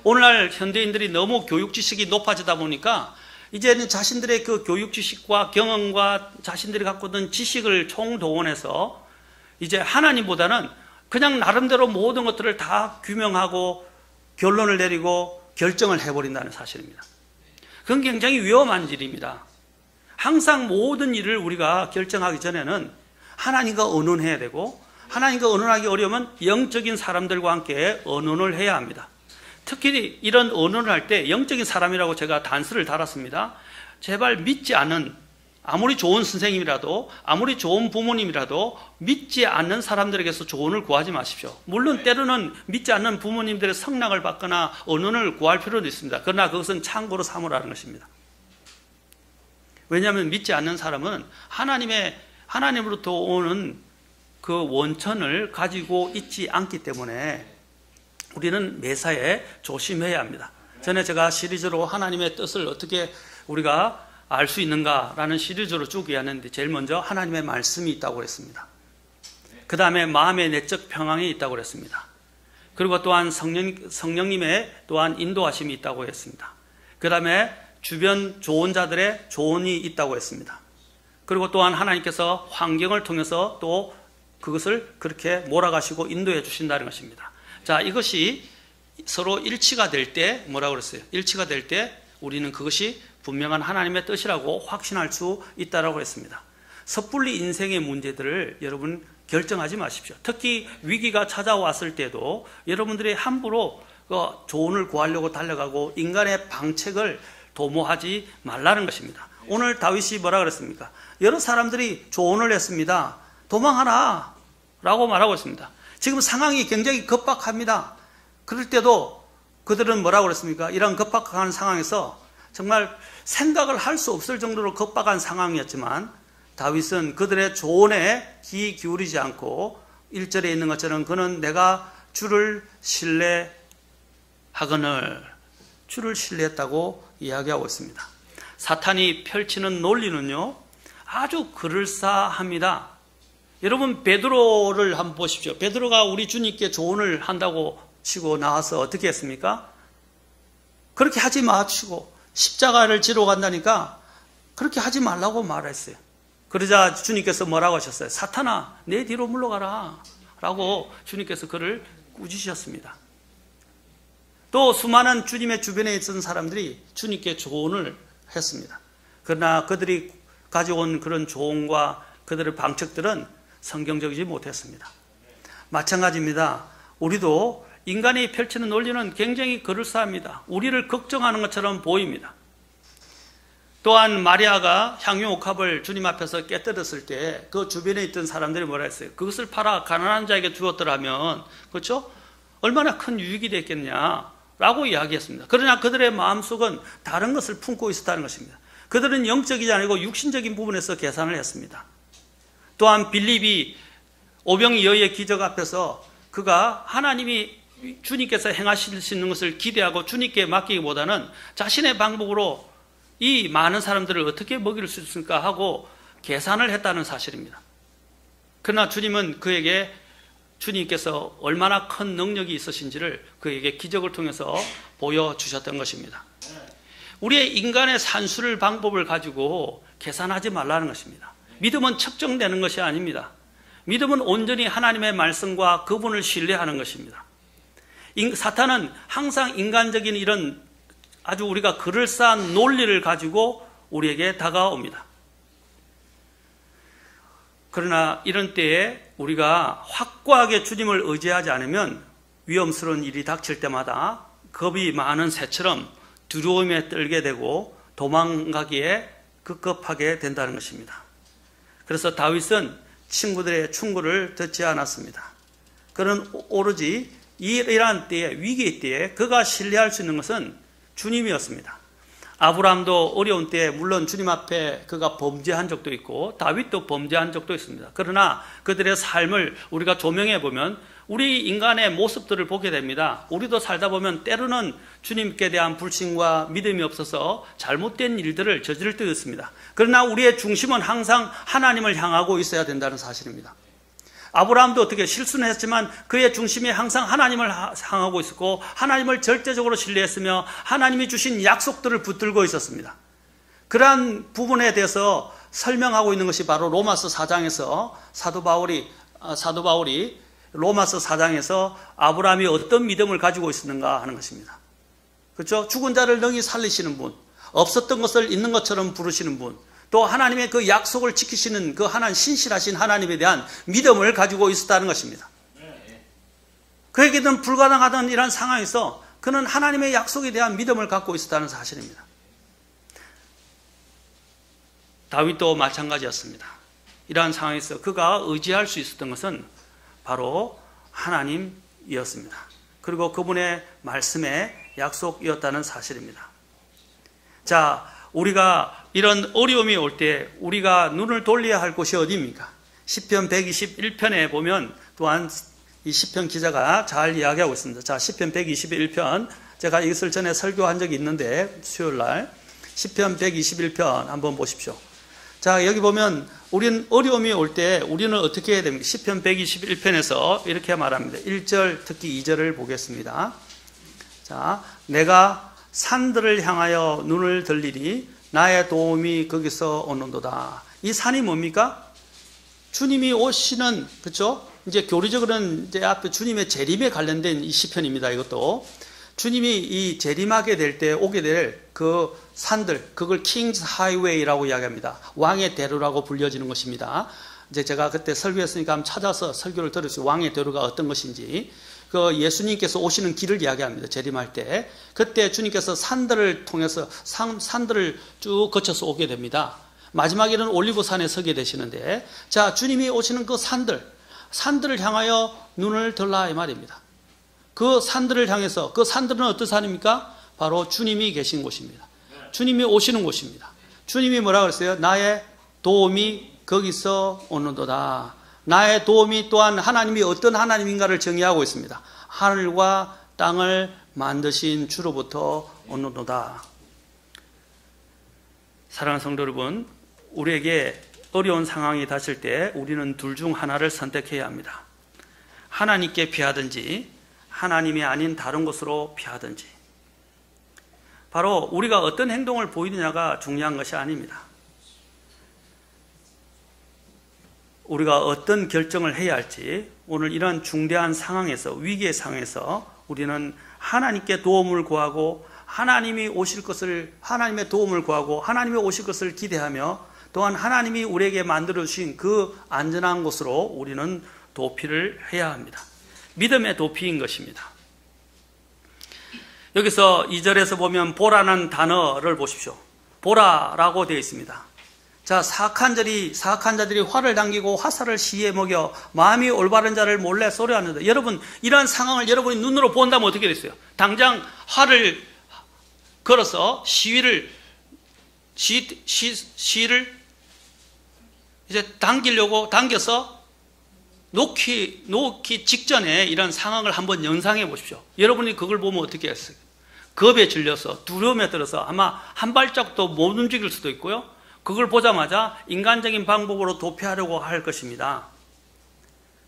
S1: 오늘날 현대인들이 너무 교육 지식이 높아지다 보니까 이제는 자신들의 그 교육 지식과 경험과 자신들이 갖고 있는 지식을 총동원해서 이제 하나님보다는 그냥 나름대로 모든 것들을 다 규명하고 결론을 내리고 결정을 해버린다는 사실입니다. 그건 굉장히 위험한 일입니다. 항상 모든 일을 우리가 결정하기 전에는 하나님과 의논해야 되고 하나님과 의논하기 어려우면 영적인 사람들과 함께 의논을 해야 합니다. 특히 이런 의논을 할 때 영적인 사람이라고 제가 단서를 달았습니다. 제발 믿지 않는 아무리 좋은 선생님이라도 아무리 좋은 부모님이라도 믿지 않는 사람들에게서 조언을 구하지 마십시오. 물론 때로는 믿지 않는 부모님들의 성낙을 받거나 의논을 구할 필요도 있습니다. 그러나 그것은 참고로 삼으라는 것입니다. 왜냐하면 믿지 않는 사람은 하나님으로부터 오는 그 원천을 가지고 있지 않기 때문에 우리는 매사에 조심해야 합니다. 전에 제가 시리즈로 하나님의 뜻을 어떻게 우리가 알 수 있는가라는 시리즈로 쭉 이야기했는데 제일 먼저 하나님의 말씀이 있다고 했습니다. 그 다음에 마음의 내적 평안이 있다고 했습니다. 그리고 또한 성령님의 또한 인도하심이 있다고 했습니다. 그 다음에 주변 조언자들의 조언이 있다고 했습니다. 그리고 또한 하나님께서 환경을 통해서 또 그것을 그렇게 몰아가시고 인도해 주신다는 것입니다. 자, 이것이 서로 일치가 될 때 뭐라고 그랬어요? 일치가 될 때 우리는 그것이 분명한 하나님의 뜻이라고 확신할 수 있다고 했습니다. 섣불리 인생의 문제들을 여러분 결정하지 마십시오. 특히 위기가 찾아왔을 때도 여러분들이 함부로 조언을 구하려고 달려가고 인간의 방책을 도모하지 말라는 것입니다. 오늘 다윗이 뭐라 그랬습니까? 여러 사람들이 조언을 했습니다. 도망하라 라고 말하고 있습니다. 지금 상황이 굉장히 급박합니다. 그럴 때도 그들은 뭐라고 그랬습니까? 이런 급박한 상황에서 정말 생각을 할 수 없을 정도로 급박한 상황이었지만 다윗은 그들의 조언에 귀 기울이지 않고 1절에 있는 것처럼 그는 내가 주를 신뢰하거늘 주를 신뢰했다고 이야기하고 있습니다. 사탄이 펼치는 논리는요 아주 그럴싸합니다. 여러분 베드로를 한번 보십시오. 베드로가 우리 주님께 조언을 한다고 치고 나와서 어떻게 했습니까? 그렇게 하지 마시고 십자가를 지러 간다니까 그렇게 하지 말라고 말했어요. 그러자 주님께서 뭐라고 하셨어요? 사탄아 내 뒤로 물러가라 라고 주님께서 그를 꾸짖으셨습니다. 또 수많은 주님의 주변에 있던 사람들이 주님께 조언을 했습니다. 그러나 그들이 가져온 그런 조언과 그들의 방책들은 성경적이지 못했습니다. 마찬가지입니다. 우리도 인간이 펼치는 논리는 굉장히 그럴싸합니다. 우리를 걱정하는 것처럼 보입니다. 또한 마리아가 향유옥합을 주님 앞에서 깨뜨렸을 때 그 주변에 있던 사람들이 뭐라 했어요? 그것을 팔아 가난한 자에게 주었더라면, 그렇죠? 얼마나 큰 유익이 됐겠냐라고 이야기했습니다. 그러나 그들의 마음속은 다른 것을 품고 있었다는 것입니다. 그들은 영적이지 아니고 육신적인 부분에서 계산을 했습니다. 또한 빌립이 오병이 여의 기적 앞에서 그가 하나님이 주님께서 행하실 수 있는 것을 기대하고 주님께 맡기기보다는 자신의 방법으로 이 많은 사람들을 어떻게 먹일 수 있을까 하고 계산을 했다는 사실입니다. 그러나 주님은 그에게 주님께서 얼마나 큰 능력이 있으신지를 그에게 기적을 통해서 보여주셨던 것입니다. 우리의 인간의 산수를 방법을 가지고 계산하지 말라는 것입니다. 믿음은 측정되는 것이 아닙니다. 믿음은 온전히 하나님의 말씀과 그분을 신뢰하는 것입니다. 사탄은 항상 인간적인 이런 아주 우리가 그럴싸한 논리를 가지고 우리에게 다가옵니다. 그러나 이런 때에 우리가 확고하게 주님을 의지하지 않으면 위험스러운 일이 닥칠 때마다 겁이 많은 새처럼 두려움에 떨게 되고 도망가기에 급급하게 된다는 것입니다. 그래서 다윗은 친구들의 충고를 듣지 않았습니다. 그는 오로지 이러한 때에, 위기의 때에 그가 신뢰할 수 있는 것은 주님이었습니다. 아브라함도 어려운 때에 물론 주님 앞에 그가 범죄한 적도 있고 다윗도 범죄한 적도 있습니다. 그러나 그들의 삶을 우리가 조명해 보면 우리 인간의 모습들을 보게 됩니다. 우리도 살다 보면 때로는 주님께 대한 불신과 믿음이 없어서 잘못된 일들을 저지를 때도 있습니다. 그러나 우리의 중심은 항상 하나님을 향하고 있어야 된다는 사실입니다. 아브라함도 어떻게 실수는 했지만 그의 중심이 항상 하나님을 향하고 있었고 하나님을 절대적으로 신뢰했으며 하나님이 주신 약속들을 붙들고 있었습니다. 그러한 부분에 대해서 설명하고 있는 것이 바로 로마서 4장에서 사도 바울이 로마서 4장에서 아브라함이 어떤 믿음을 가지고 있었는가 하는 것입니다. 그렇죠? 죽은 자를 능히 살리시는 분, 없었던 것을 있는 것처럼 부르시는 분, 또 하나님의 그 약속을 지키시는 그 하나님, 신실하신 하나님에 대한 믿음을 가지고 있었다는 것입니다. 그에게는 불가능하던 이런 상황에서 그는 하나님의 약속에 대한 믿음을 갖고 있었다는 사실입니다. 다윗도 마찬가지였습니다. 이러한 상황에서 그가 의지할 수 있었던 것은 바로 하나님이었습니다. 그리고 그분의 말씀의 약속이었다는 사실입니다. 자, 우리가 이런 어려움이 올 때 우리가 눈을 돌려야 할 곳이 어디입니까? 시편 121편에 보면 또한 이 시편 기자가 잘 이야기하고 있습니다. 자, 시편 121편, 제가 이것을 전에 설교한 적이 있는데 수요일날 시편 121편 한번 보십시오. 자, 여기 보면 우리는 어려움이 올 때 우리는 어떻게 해야 됩니까? 시편 121편에서 이렇게 말합니다. 1절 특히 2절을 보겠습니다. 자, 내가 산들을 향하여 눈을 들리니 나의 도움이 거기서 오는도다. 이 산이 뭡니까? 주님이 오시는, 그렇죠? 이제 교리적으로는 이제 앞에 주님의 재림에 관련된 이 시편입니다. 이것도 주님이 이 재림하게 될 때 오게 될 그 산들, 그걸 킹스 하이웨이라고 이야기합니다. 왕의 대로라고 불려지는 것입니다. 이제 제가 그때 설교했으니까 한번 찾아서 설교를 들었어요. 왕의 대로가 어떤 것인지. 그 예수님께서 오시는 길을 이야기합니다. 재림할 때. 그때 주님께서 산들을 통해서 산들을 쭉 거쳐서 오게 됩니다. 마지막에는 올리브산에 서게 되시는데, 자, 주님이 오시는 그 산들을 향하여 눈을 들라 이 말입니다. 그 산들을 향해서, 그 산들은 어떤 산입니까? 바로 주님이 계신 곳입니다. 주님이 오시는 곳입니다. 주님이 뭐라고 그랬어요? 나의 도움이 거기서 오는도다. 나의 도움이 또한 하나님이 어떤 하나님인가를 정의하고 있습니다. 하늘과 땅을 만드신 주로부터 오는도다. 사랑하는 성도 여러분, 우리에게 어려운 상황이 닥칠 때 우리는 둘 중 하나를 선택해야 합니다. 하나님께 피하든지 하나님이 아닌 다른 곳으로 피하든지. 바로 우리가 어떤 행동을 보이느냐가 중요한 것이 아닙니다. 우리가 어떤 결정을 해야 할지, 오늘 이런 중대한 상황에서, 위기의 상황에서 우리는 하나님께 도움을 구하고 하나님이 오실 것을, 하나님의 도움을 구하고 하나님이 오실 것을 기대하며 또한 하나님이 우리에게 만들어 주신 그 안전한 곳으로 우리는 도피를 해야 합니다. 믿음의 도피인 것입니다. 여기서 2절에서 보면 보라는 단어를 보십시오. 보라라고 되어 있습니다. 자, 사악한 자들이 활을 당기고 화살을 시에 먹여 마음이 올바른 자를 몰래 쏘려하는데, 여러분 이러한 상황을 여러분이 눈으로 본다면 어떻게 됐어요? 당장 활을 걸어서 시위를 이제 당겨서 놓기 직전에 이런 상황을 한번 연상해 보십시오. 여러분이 그걸 보면 어떻게 했어요? 겁에 질려서 두려움에 들어서 아마 한 발짝도 못 움직일 수도 있고요. 그걸 보자마자 인간적인 방법으로 도피하려고 할 것입니다.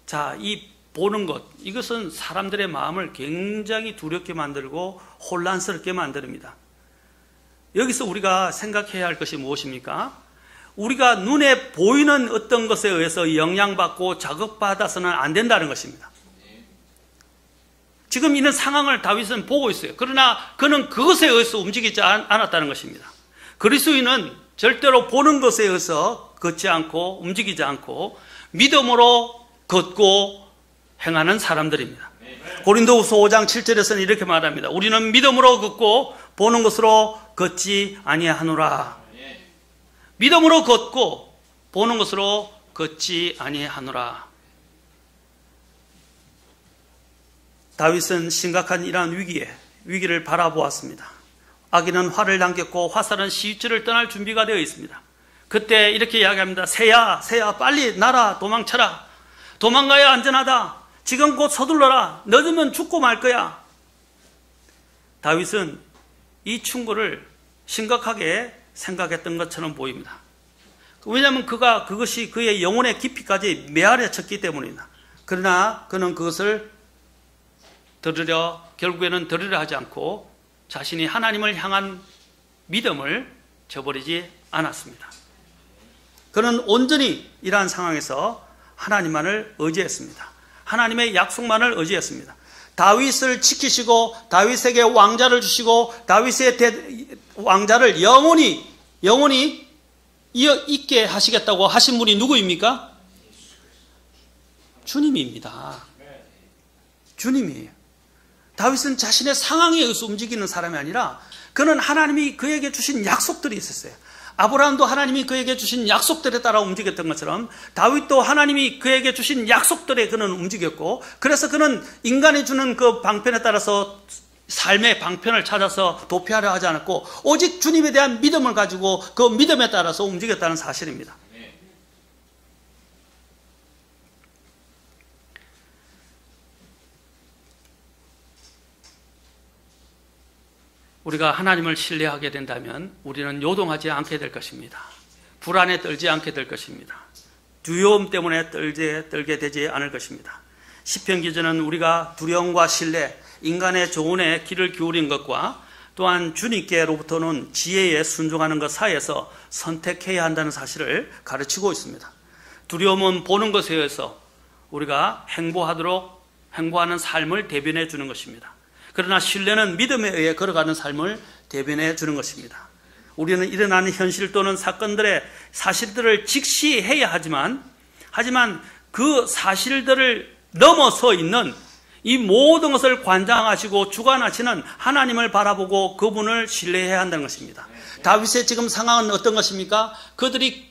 S1: 자, 이 보는 것, 이것은 사람들의 마음을 굉장히 두렵게 만들고 혼란스럽게 만듭니다. 여기서 우리가 생각해야 할 것이 무엇입니까? 우리가 눈에 보이는 어떤 것에 의해서 영향받고 자극받아서는 안 된다는 것입니다. 지금 이런 상황을 다윗은 보고 있어요. 그러나 그는 그것에 의해서 움직이지 않았다는 것입니다. 그리스도인은 절대로 보는 것에 의해서 걷지 않고 움직이지 않고 믿음으로 걷고 행하는 사람들입니다. 고린도후서 5장 7절에서는 이렇게 말합니다. 우리는 믿음으로 걷고 보는 것으로 걷지 아니하노라. 믿음으로 걷고 보는 것으로 걷지 아니하노라. 다윗은 심각한 이러한 위기를 바라보았습니다. 아기는 활을 당겼고 화살은 시위줄을 떠날 준비가 되어 있습니다. 그때 이렇게 이야기합니다. 새야 빨리 나라 도망쳐라. 도망가야 안전하다. 지금 곧 서둘러라. 늦으면 죽고 말 거야. 다윗은 이 충고를 심각하게 생각했던 것처럼 보입니다. 왜냐하면 그것이 그의 영혼의 깊이까지 메아려 쳤기 때문입니다. 그러나 그는 그것을 결국에는 들으려 하지 않고 자신이 하나님을 향한 믿음을 저버리지 않았습니다. 그는 온전히 이러한 상황에서 하나님만을 의지했습니다. 하나님의 약속만을 의지했습니다. 다윗을 지키시고 다윗에게 왕자를 주시고 다윗의 왕자를 영원히 있게 하시겠다고 하신 분이 누구입니까? 주님입니다. 주님이에요. 다윗은 자신의 상황에 의해서 움직이는 사람이 아니라 그는 하나님이 그에게 주신 약속들이 있었어요. 아브라함도 하나님이 그에게 주신 약속들에 따라 움직였던 것처럼 다윗도 하나님이 그에게 주신 약속들에 그는 움직였고, 그래서 그는 인간이 주는 그 방편에 따라서 삶의 방편을 찾아서 도피하려 하지 않았고 오직 주님에 대한 믿음을 가지고 그 믿음에 따라서 움직였다는 사실입니다. 우리가 하나님을 신뢰하게 된다면 우리는 요동하지 않게 될 것입니다. 불안에 떨지 않게 될 것입니다. 두려움 때문에 떨게 되지 않을 것입니다. 시편 기자는 우리가 두려움과 신뢰, 인간의 조언에 귀를 기울인 것과 또한 주님께로부터는 지혜에 순종하는 것 사이에서 선택해야 한다는 사실을 가르치고 있습니다. 두려움은 보는 것에 의해서 우리가 행보하는 삶을 대변해 주는 것입니다. 그러나 신뢰는 믿음에 의해 걸어가는 삶을 대변해 주는 것입니다. 우리는 일어나는 현실 또는 사실들을 직시해야 하지만 그 사실들을 넘어서 있는 이 모든 것을 관장하시고 주관하시는 하나님을 바라보고 그분을 신뢰해야 한다는 것입니다. 다윗의 지금 상황은 어떤 것입니까?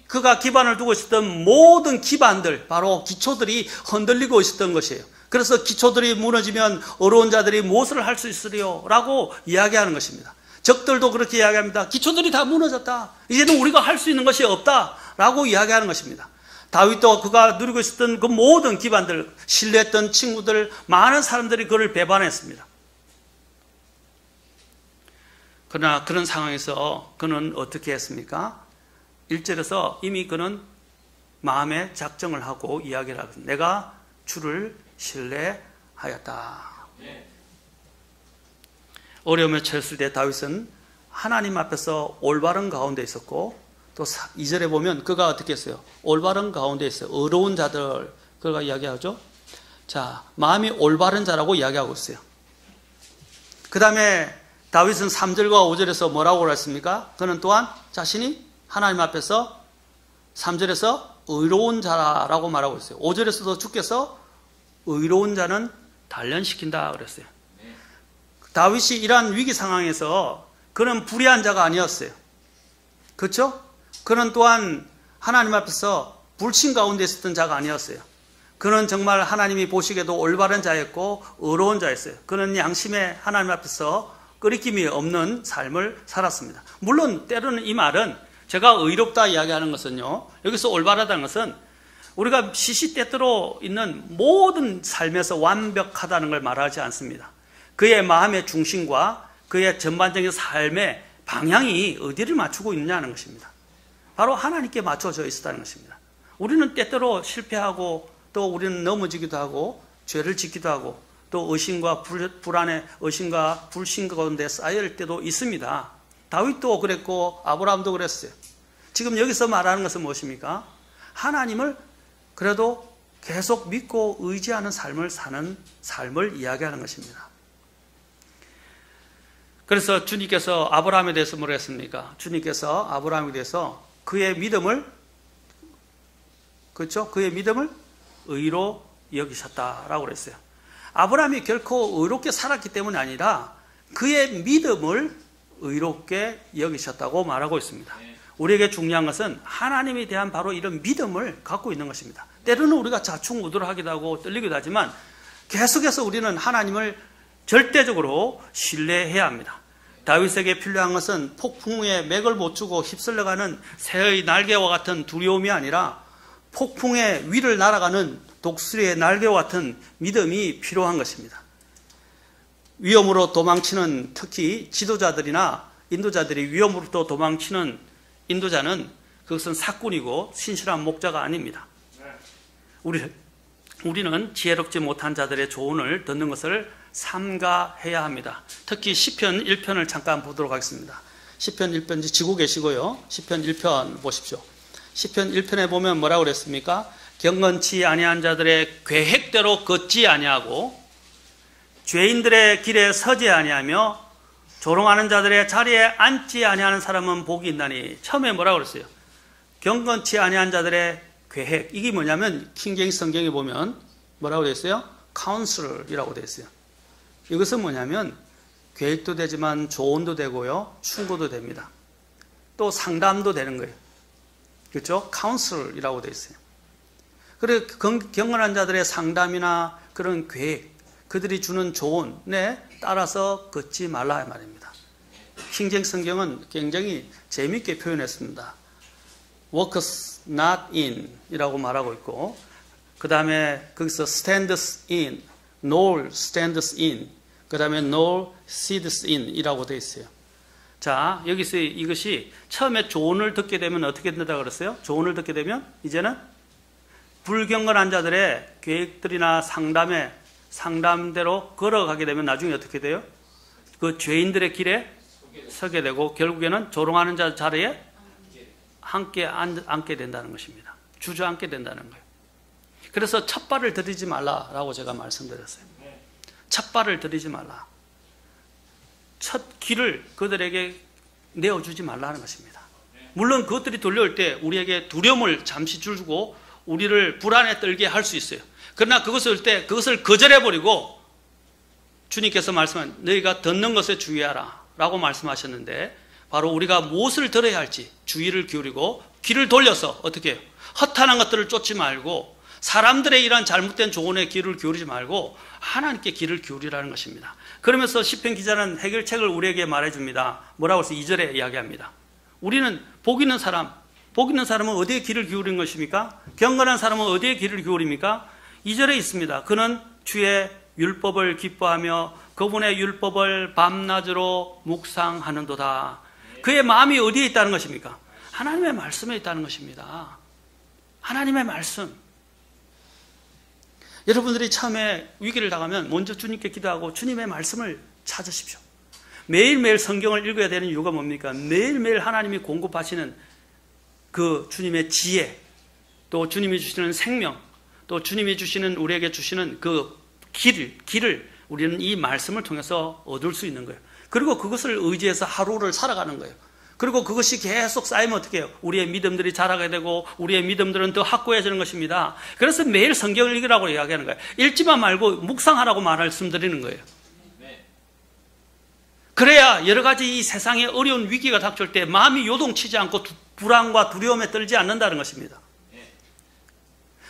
S1: 그가 기반을 두고 있었던 모든 기반들, 바로 기초들이 흔들리고 있었던 것이에요. 그래서 기초들이 무너지면 어려운 자들이 무엇을 할 수 있으리요? 라고 이야기하는 것입니다. 적들도 그렇게 이야기합니다. 기초들이 다 무너졌다. 이제는 우리가 할 수 있는 것이 없다. 라고 이야기하는 것입니다. 다윗도 그가 누리고 있었던 그 모든 기반들, 신뢰했던 친구들, 많은 사람들이 그를 배반했습니다. 그러나 그런 상황에서 그는 어떻게 했습니까? 1절에서 이미 그는 마음의 작정을 하고 이야기를 하거든요. 내가 주를 신뢰하였다. 어려움에 처했을 때 다윗은 하나님 앞에서 올바른 가운데 있었고, 또 2절에 보면 그가 어떻게 했어요? 올바른 가운데 있어요. 어려운 자들, 그가 이야기하죠. 자, 마음이 올바른 자라고 이야기하고 있어요. 그 다음에 다윗은 3절과 5절에서 뭐라고 그랬습니까? 그는 또한 자신이 하나님 앞에서 3절에서 의로운 자라고 말하고 있어요. 5절에서도 주께서 의로운 자는 단련시킨다 그랬어요. 다윗이 이러한 위기 상황에서 그는 불의한 자가 아니었어요. 그렇죠? 그는 또한 하나님 앞에서 불신 가운데 있었던 자가 아니었어요. 그는 정말 하나님이 보시기에도 올바른 자였고 의로운 자였어요. 그는 양심에 하나님 앞에서 끄리낌이 없는 삶을 살았습니다. 물론 때로는 이 말은 제가 의롭다 이야기하는 것은요, 여기서 올바르다는 것은 우리가 시시때때로 있는 모든 삶에서 완벽하다는 걸 말하지 않습니다. 그의 마음의 중심과 그의 전반적인 삶의 방향이 어디를 맞추고 있느냐는 것입니다. 바로 하나님께 맞춰져 있었다는 것입니다. 우리는 때때로 실패하고 또 우리는 넘어지기도 하고 죄를 짓기도 하고 또 의심과 불안에 의심과 불신 가운데 쌓일 때도 있습니다. 다윗도 그랬고 아브라함도 그랬어요. 지금 여기서 말하는 것은 무엇입니까? 하나님을 그래도 계속 믿고 의지하는 삶을 사는 삶을 이야기하는 것입니다. 그래서 주님께서 아브라함에 대해서 뭐라 했습니까? 주님께서 아브라함에 대해서 그의 믿음을, 그렇죠? 그의 믿음을 의로 여기셨다라고 그랬어요. 아브라함이 결코 의롭게 살았기 때문이 아니라 그의 믿음을 의롭게 여기셨다고 말하고 있습니다. 우리에게 중요한 것은 하나님에 대한 바로 이런 믿음을 갖고 있는 것입니다. 때로는 우리가 좌충우돌하기도 하고 떨리기도 하지만 계속해서 우리는 하나님을 절대적으로 신뢰해야 합니다. 다윗에게 필요한 것은 폭풍에 맥을 못 주고 휩쓸려가는 새의 날개와 같은 두려움이 아니라 폭풍의 위를 날아가는 독수리의 날개와 같은 믿음이 필요한 것입니다. 위험으로 도망치는 특히 지도자들이나 인도자들이 위험으로부터 도망치는 인도자는 그것은 사꾼이고 신실한 목자가 아닙니다. 우리는 지혜롭지 못한 자들의 조언을 듣는 것을 삼가해야 합니다. 특히 시편 1편을 잠깐 보도록 하겠습니다. 시편 1편 지고 계시고요. 시편 1편 보십시오. 시편 1편에 보면 뭐라고 그랬습니까? 경건치 아니한 자들의 계획대로 걷지 아니하고 죄인들의 길에 서지 아니하며 조롱하는 자들의 자리에 앉지 아니하는 사람은 복이 있나니. 처음에 뭐라고 그랬어요? 경건치 아니한 자들의 계획. 이게 뭐냐면 킹제임스 성경에 보면 뭐라고 되어 있어요? 카운슬이라고 되어 있어요. 이것은 뭐냐면 계획도 되지만 조언도 되고요, 충고도 됩니다. 또 상담도 되는 거예요. 그렇죠? 카운슬이라고 되어 있어요. 그래 경건한 자들의 상담이나 그런 계획, 그들이 주는 조언에 따라서 걷지 말라 말입니다. 킹제임스 성경은 굉장히 재미있게 표현했습니다. Walks not in 이라고 말하고 있고, 그 다음에 거기서 stands in, nor stands in, 그 다음에 nor sits in 이라고 되어 있어요. 자, 여기서 이것이 처음에 조언을 듣게 되면 어떻게 된다고 그랬어요? 조언을 듣게 되면 이제는 불경건한 자들의 계획들이나 상담대로 걸어가게 되면 나중에 어떻게 돼요? 그 죄인들의 길에 서게 되고 결국에는 조롱하는 자 자리에 함께 앉게 된다는 것입니다. 주저앉게 된다는 거예요. 그래서 첫 발을 들이지 말라라고 제가 말씀드렸어요. 첫 발을 들이지 말라. 첫 길을 그들에게 내어주지 말라는 것입니다. 물론 그것들이 돌려올 때 우리에게 두려움을 잠시 주고 우리를 불안에 떨게 할 수 있어요. 그러나 그것을 거절해버리고 주님께서 말씀한 너희가 듣는 것에 주의하라 라고 말씀하셨는데, 바로 우리가 무엇을 들어야 할지 주의를 기울이고 귀를 돌려서 어떻게 해요? 허탄한 것들을 쫓지 말고 사람들의 이러한 잘못된 조언에 귀를 기울이지 말고 하나님께 귀를 기울이라는 것입니다. 그러면서 시편 기자는 해결책을 우리에게 말해줍니다. 뭐라고 해서 2절에 이야기합니다. 우리는 복 있는 사람은 어디에 귀를 기울인 것입니까? 경건한 사람은 어디에 귀를 기울입니까? 2절에 있습니다. 그는 주의 율법을 기뻐하며 그분의 율법을 밤낮으로 묵상하는도다. 그의 마음이 어디에 있다는 것입니까? 하나님의 말씀에 있다는 것입니다. 하나님의 말씀. 여러분들이 처음에 위기를 당하면 먼저 주님께 기도하고 주님의 말씀을 찾으십시오. 매일매일 성경을 읽어야 되는 이유가 뭡니까? 매일매일 하나님이 공급하시는 그 주님의 지혜, 또 주님이 주시는 생명, 또 주님이 주시는 우리에게 주시는 그 길을 우리는 이 말씀을 통해서 얻을 수 있는 거예요. 그리고 그것을 의지해서 하루를 살아가는 거예요. 그리고 그것이 계속 쌓이면 어떻게 해요? 우리의 믿음들이 자라게 되고 우리의 믿음들은 더 확고해지는 것입니다. 그래서 매일 성경을 읽으라고 이야기하는 거예요. 읽지만 말고 묵상하라고 말씀드리는 거예요. 그래야 여러 가지 이 세상에 어려운 위기가 닥칠 때 마음이 요동치지 않고 불안과 두려움에 떨지 않는다는 것입니다.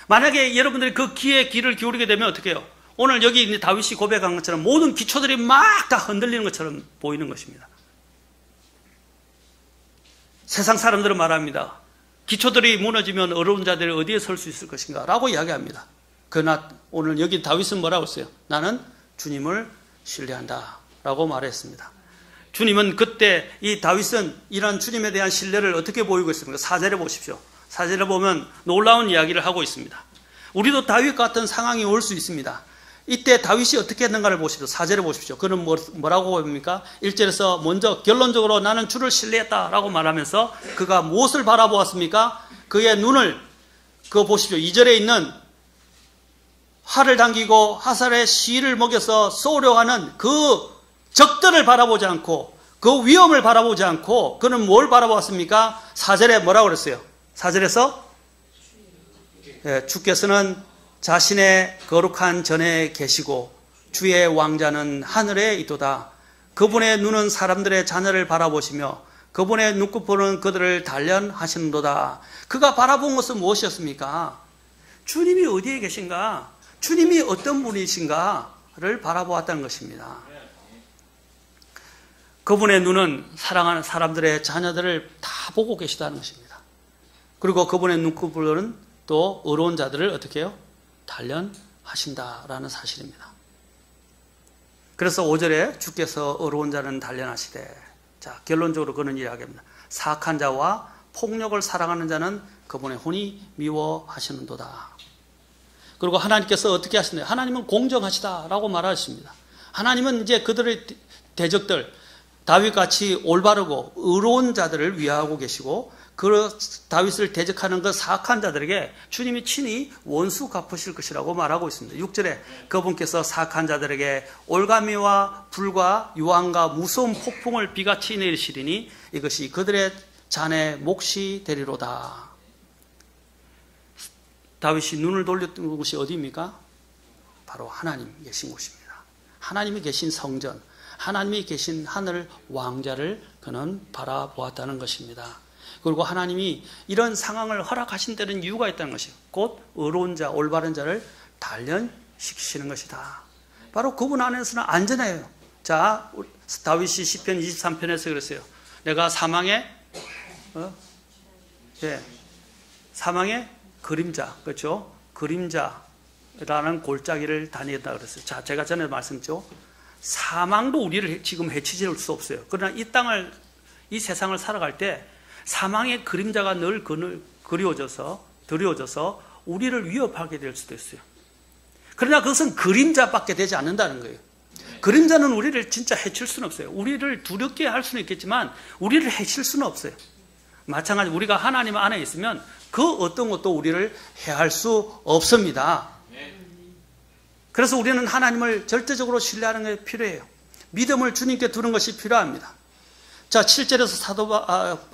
S1: 만약에 여러분들이 그 귀를 기울이게 되면 어떻게 해요? 오늘 여기 있는 다윗이 고백한 것처럼 모든 기초들이 막 다 흔들리는 것처럼 보이는 것입니다. 세상 사람들은 말합니다. 기초들이 무너지면 어려운 자들이 어디에 설 수 있을 것인가 라고 이야기합니다. 그러나 오늘 여기 다윗은 뭐라고 했어요? 나는 주님을 신뢰한다 라고 말했습니다. 주님은 그때 이 다윗은 이런 주님에 대한 신뢰를 어떻게 보이고 있습니까? 4절에 보십시오. 4절에 보면 놀라운 이야기를 하고 있습니다. 우리도 다윗 같은 상황이 올 수 있습니다. 이때 다윗이 어떻게 했는가를 보십시오. 4절에 보십시오. 그는 뭐라고 봅니까? 1절에서 먼저 결론적으로 나는 주를 신뢰했다라고 말하면서 그가 무엇을 바라보았습니까? 그의 눈을 그거 보십시오. 2절에 있는 활을 당기고 화살에 실을 먹여서 쏘려 하는 그 적들을 바라보지 않고 그 위험을 바라보지 않고 그는 뭘 바라보았습니까? 4절에 뭐라고 그랬어요? 4절에서 주께서는 자신의 거룩한 전에 계시고 주의 왕자는 하늘에 있도다. 그분의 눈은 사람들의 자녀를 바라보시며 그분의 눈꺼풀은 그들을 단련하시는도다. 그가 바라본 것은 무엇이었습니까? 주님이 어디에 계신가? 주님이 어떤 분이신가를 바라보았다는 것입니다. 그분의 눈은 사랑하는 사람들의 자녀들을 다 보고 계시다는 것입니다. 그리고 그분의 눈꺼풀은 또 의로운 자들을 어떻게 해요? 단련하신다라는 사실입니다. 그래서 5절에 주께서 의로운 자는 단련하시되, 자, 결론적으로 그는 이야기합니다. 사악한 자와 폭력을 사랑하는 자는 그분의 혼이 미워하시는도다. 그리고 하나님께서 어떻게 하시나요? 하나님은 공정하시다라고 말하십니다. 하나님은 이제 그들의 대적들, 다윗같이 올바르고 의로운 자들을 위하고 계시고 그 다윗을 대적하는 그 사악한 자들에게 주님이 친히 원수 갚으실 것이라고 말하고 있습니다. 6절에 그분께서 사악한 자들에게 올가미와 불과 유황과 무서운 폭풍을 비같이 내리시리니 이것이 그들의 잔의 몫이 되리로다. 다윗이 눈을 돌렸던 곳이 어디입니까? 바로 하나님 계신 곳입니다. 하나님이 계신 성전, 하나님이 계신 하늘 왕자를 그는 바라보았다는 것입니다. 그리고 하나님이 이런 상황을 허락하신 데는 이유가 있다는 것이에요. 곧 의로운 자, 올바른 자를 단련시키시는 것이다. 바로 그분 안에서는 안전해요. 자, 다윗이 시편 23편에서 그랬어요. 내가 사망의 사망의 그림자, 그렇죠? 그림자라는 골짜기를 다니겠다 그랬어요. 자, 제가 전에 말씀드렸죠. 사망도 우리를 지금 해치지 수 없어요. 그러나 이 세상을 살아갈 때 사망의 그림자가 늘 드리워져서 우리를 위협하게 될 수도 있어요. 그러나 그것은 그림자밖에 되지 않는다는 거예요. 그림자는 우리를 진짜 해칠 수는 없어요. 우리를 두렵게 할 수는 있겠지만 우리를 해칠 수는 없어요. 마찬가지 우리가 하나님 안에 있으면 그 어떤 것도 우리를 해할 수 없습니다. 그래서 우리는 하나님을 절대적으로 신뢰하는 게 필요해요. 믿음을 주님께 두는 것이 필요합니다. 자, 7절에서 사도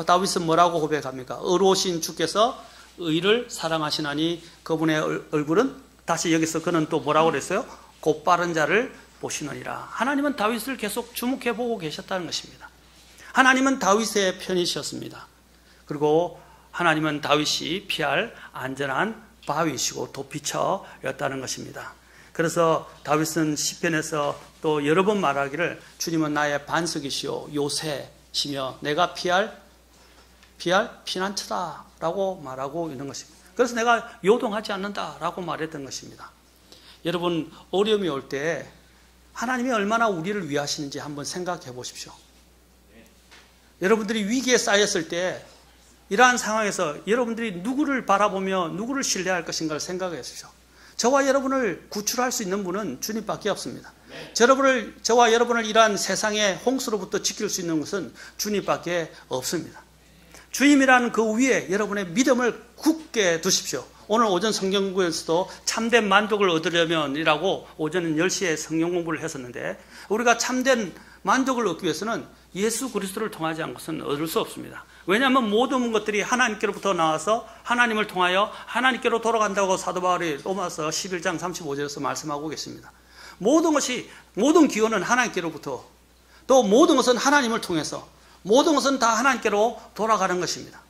S1: 다윗은 뭐라고 고백합니까? 의로우신 주께서 의를 사랑하시나니 그분의 얼굴은, 다시 여기서 그는 또 뭐라고 그랬어요? 곧바른 자를 보시느니라. 하나님은 다윗을 계속 주목해 보고 계셨다는 것입니다. 하나님은 다윗의 편이셨습니다. 그리고 하나님은 다윗이 피할 안전한 바위시고 도피처였다는 것입니다. 그래서 다윗은 시편에서 또 여러 번 말하기를 주님은 나의 반석이시오 요새시며 내가 피할 피난처다라고 말하고 있는 것입니다. 그래서 내가 요동하지 않는다라고 말했던 것입니다. 여러분, 어려움이 올 때 하나님이 얼마나 우리를 위하시는지 한번 생각해 보십시오. 여러분들이 위기에 쌓였을 때 이러한 상황에서 여러분들이 누구를 바라보며 누구를 신뢰할 것인가를 생각해 보십시오. 저와 여러분을 구출할 수 있는 분은 주님밖에 없습니다. 저와 여러분을 이러한 세상의 홍수로부터 지킬 수 있는 것은 주님밖에 없습니다. 주님이라는 그 위에 여러분의 믿음을 굳게 두십시오. 오늘 오전 성경 공부에서도 참된 만족을 얻으려면이라고 오전 10시에 성경 공부를 했었는데 우리가 참된 만족을 얻기 위해서는 예수 그리스도를 통하지 않고서는 얻을 수 없습니다. 왜냐하면 모든 것들이 하나님께로부터 나와서 하나님을 통하여 하나님께로 돌아간다고 사도 바울이 로마서 11장 35절에서 말씀하고 계십니다. 모든 기원은 하나님께로부터, 또 모든 것은 하나님을 통해서, 모든 것은 다 하나님께로 돌아가는 것입니다.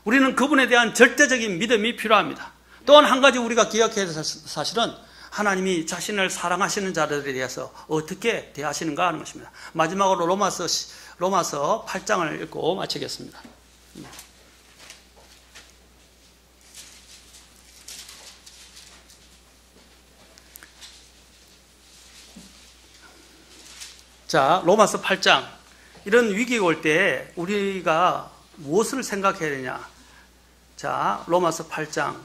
S1: 우리는 그분에 대한 절대적인 믿음이 필요합니다. 또한 한 가지 우리가 기억해야 할 사실은 하나님이 자신을 사랑하시는 자들에 대해서 어떻게 대하시는가 하는 것입니다. 마지막으로 로마서 8장을 읽고 마치겠습니다. 자, 로마서 8장. 이런 위기가 올 때 우리가 무엇을 생각해야 되냐? 자, 로마서 8장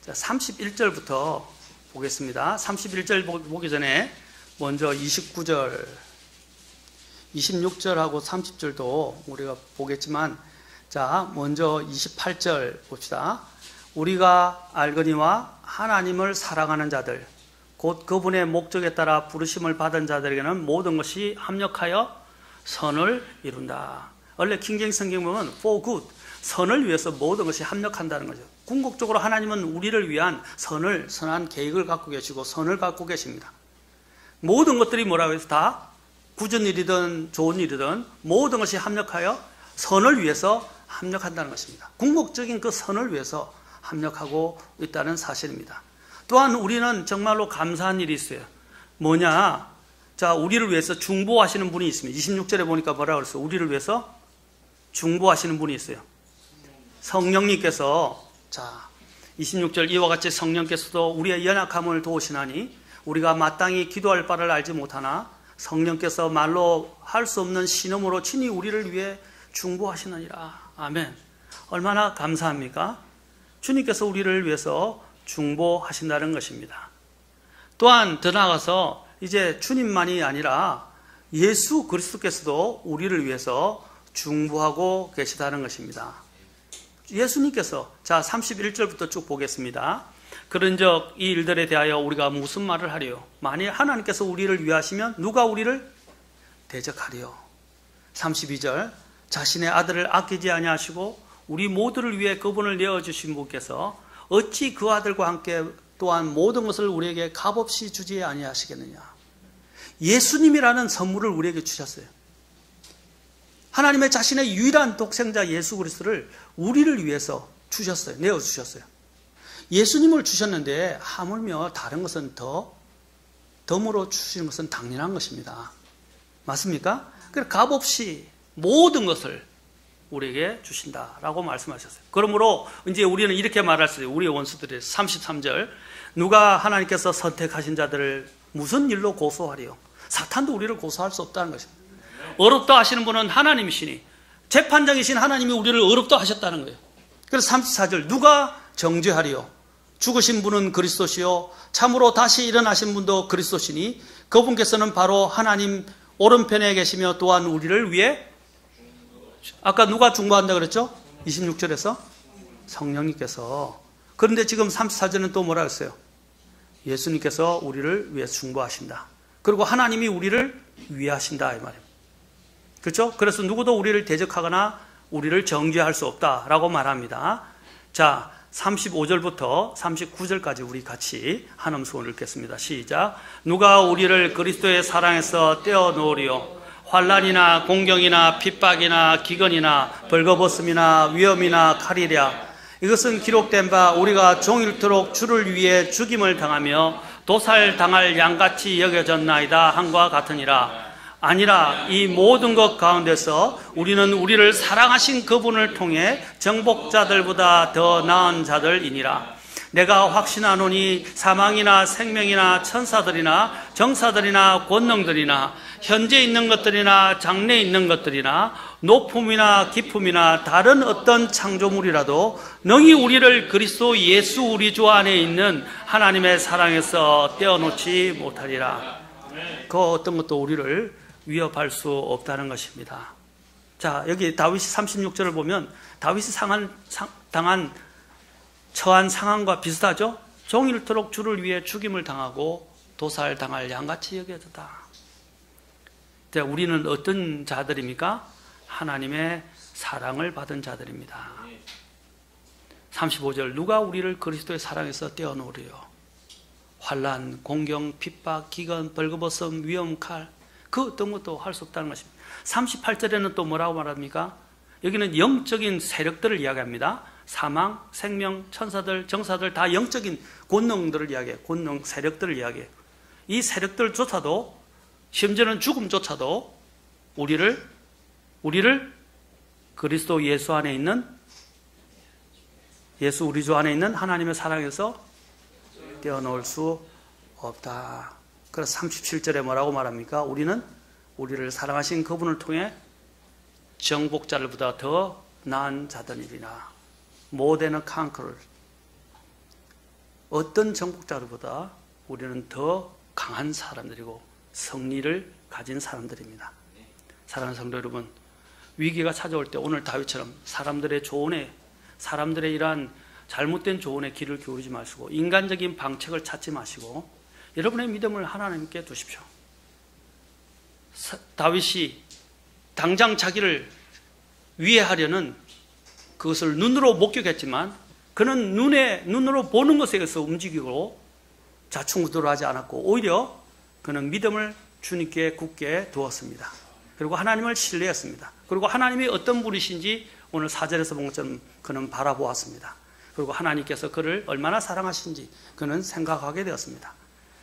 S1: 31절부터 보겠습니다. 31절 보기 전에 먼저 29절, 26절하고 30절도 우리가 보겠지만, 자, 먼저 28절 봅시다. 우리가 알거니와 하나님을 사랑하는 자들, 곧 그분의 목적에 따라 부르심을 받은 자들에게는 모든 것이 합력하여 선을 이룬다. 원래 킹제임 성경 보면 for good, 선을 위해서 모든 것이 합력한다는 거죠. 궁극적으로 하나님은 우리를 위한 선한 계획을 갖고 계시고 선을 갖고 계십니다. 모든 것들이 뭐라고 해서 다 굳은 일이든 좋은 일이든 모든 것이 합력하여 선을 위해서 합력한다는 것입니다. 궁극적인 그 선을 위해서 합력하고 있다는 사실입니다. 또한 우리는 정말로 감사한 일이 있어요. 뭐냐? 자, 우리를 위해서 중보하시는 분이 있습니다. 26절에 보니까 뭐라고 그랬어요? 우리를 위해서 중보하시는 분이 있어요. 성령님께서, 자, 26절 이와 같이 성령께서도 우리의 연약함을 도우시나니 우리가 마땅히 기도할 바를 알지 못하나 성령께서 말로 할 수 없는 신음으로 친히 우리를 위해 중보하시느니라. 아멘. 얼마나 감사합니까? 주님께서 우리를 위해서 중보하신다는 것입니다. 또한 더 나아가서 이제 주님만이 아니라 예수 그리스도께서도 우리를 위해서 중보하고 계시다는 것입니다. 예수님께서, 자, 31절부터 쭉 보겠습니다. 그런즉 이 일들에 대하여 우리가 무슨 말을 하리요? 만일 하나님께서 우리를 위하시면 누가 우리를 대적하리요? 32절, 자신의 아들을 아끼지 아니하시고 우리 모두를 위해 그분을 내어주신 분께서 어찌 그 아들과 함께 또한 모든 것을 우리에게 값없이 주지 아니하시겠느냐? 예수님이라는 선물을 우리에게 주셨어요. 하나님의 자신의 유일한 독생자 예수 그리스도를 우리를 위해서 주셨어요. 내어주셨어요. 예수님을 주셨는데 하물며 다른 것은 덤으로 주시는 것은 당연한 것입니다. 맞습니까? 그래서 값없이 모든 것을 우리에게 주신다라고 말씀하셨어요. 그러므로 이제 우리는 이렇게 말할 수 있어요. 우리의 원수들이 33절, 누가 하나님께서 선택하신 자들을 무슨 일로 고소하리요? 사탄도 우리를 고소할 수 없다는 것입니다. 어렵다 하시는 분은 하나님이시니 재판장이신 하나님이 우리를 어렵다 하셨다는 거예요. 그래서 34절, 누가 정죄하리요? 죽으신 분은 그리스도시요 참으로 다시 일어나신 분도 그리스도시니 그분께서는 바로 하나님 오른편에 계시며 또한 우리를 위해, 아까 누가 중보한다 그랬죠? 26절에서 성령님께서. 그런데 지금 34절은 또 뭐라 했어요? 예수님께서 우리를 위해 중보하신다. 그리고 하나님이 우리를 위하신다 이 말입니다. 그렇죠? 그래서 누구도 우리를 대적하거나 우리를 정죄할 수 없다라고 말합니다. 자, 35절부터 39절까지 우리 같이 한음소원을 읽겠습니다. 시작. 누가 우리를 그리스도의 사랑에서 떼어놓으리요? 환난이나 공경이나 핍박이나 기근이나 벌거벗음이나 위험이나 칼이랴. 이것은 기록된 바 우리가 종일토록 주를 위해 죽임을 당하며 도살당할 양같이 여겨졌나이다 한과 같으니라. 아니라 이 모든 것 가운데서 우리는 우리를 사랑하신 그분을 통해 정복자들보다 더 나은 자들이니라. 내가 확신하노니 사망이나 생명이나 천사들이나 정사들이나 권능들이나 현재 있는 것들이나 장래 있는 것들이나 높음이나 깊음이나 다른 어떤 창조물이라도 능히 우리를 그리스도 예수 우리 주 안에 있는 하나님의 사랑에서 떼어놓지 못하리라. 그 어떤 것도 우리를 위협할 수 없다는 것입니다. 자, 여기 다윗이 36절을 보면 다윗이 처한 상황과 비슷하죠? 종일토록 주를 위해 죽임을 당하고 도살당할 양같이 여겨졌다. 자, 우리는 어떤 자들입니까? 하나님의 사랑을 받은 자들입니다. 35절, 누가 우리를 그리스도의 사랑에서 떼어놓으리요? 환난, 공경, 핍박, 기근, 벌거벗음, 위험, 칼, 그 어떤 것도 할 수 없다는 것입니다. 38절에는 또 뭐라고 말합니까? 여기는 영적인 세력들을 이야기합니다. 사망, 생명, 천사들, 정사들 다 영적인 권능들을 이야기해요. 권능, 세력들을 이야기해요. 이 세력들조차도, 심지어는 죽음조차도 우리를 그리스도 예수 안에 있는, 예수 우리 주 안에 있는 하나님의 사랑에서 떼어놓을 수 없다. 그래서 37절에 뭐라고 말합니까? 우리를 사랑하신 그분을 통해 정복자들보다 더 나은 자들이라. More than a conqueror. 어떤 정복자들보다 우리는 더 강한 사람들이고 승리를 가진 사람들입니다. 사랑하는 성도 여러분, 위기가 찾아올 때 오늘 다윗처럼 사람들의 조언에, 사람들의 이러한 잘못된 조언에 귀를 기울이지 마시고 인간적인 방책을 찾지 마시고 여러분의 믿음을 하나님께 두십시오. 다윗이 당장 자기를 위해하려는 그것을 눈으로 목격했지만 그는 눈으로 보는 것에 의해서 움직이고 좌충우돌하지 않았고 오히려 그는 믿음을 주님께 굳게 두었습니다. 그리고 하나님을 신뢰했습니다. 그리고 하나님이 어떤 분이신지 오늘 4절에서 본 것처럼 그는 바라보았습니다. 그리고 하나님께서 그를 얼마나 사랑하신지 그는 생각하게 되었습니다.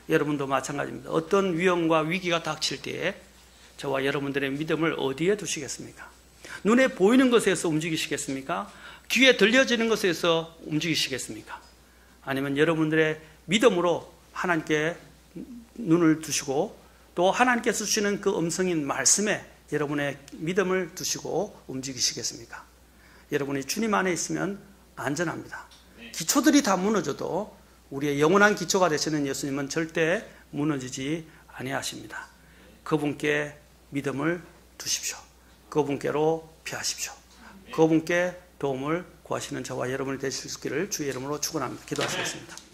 S1: 여러분도 마찬가지입니다. 어떤 위험과 위기가 닥칠 때에 저와 여러분들의 믿음을 어디에 두시겠습니까? 눈에 보이는 것에서 움직이시겠습니까? 귀에 들려지는 것에서 움직이시겠습니까? 아니면 여러분들의 믿음으로 하나님께 눈을 두시고 또 하나님께서 주시는 그 음성인 말씀에 여러분의 믿음을 두시고 움직이시겠습니까? 여러분이 주님 안에 있으면 안전합니다. 기초들이 다 무너져도 우리의 영원한 기초가 되시는 예수님은 절대 무너지지 아니하십니다. 그분께 믿음을 두십시오. 그분께로 피하십시오. 그분께 도움을 구하시는 저와 여러분이 되실 수 있기를 주의 이름으로 축원합니다. 기도하시겠습니다.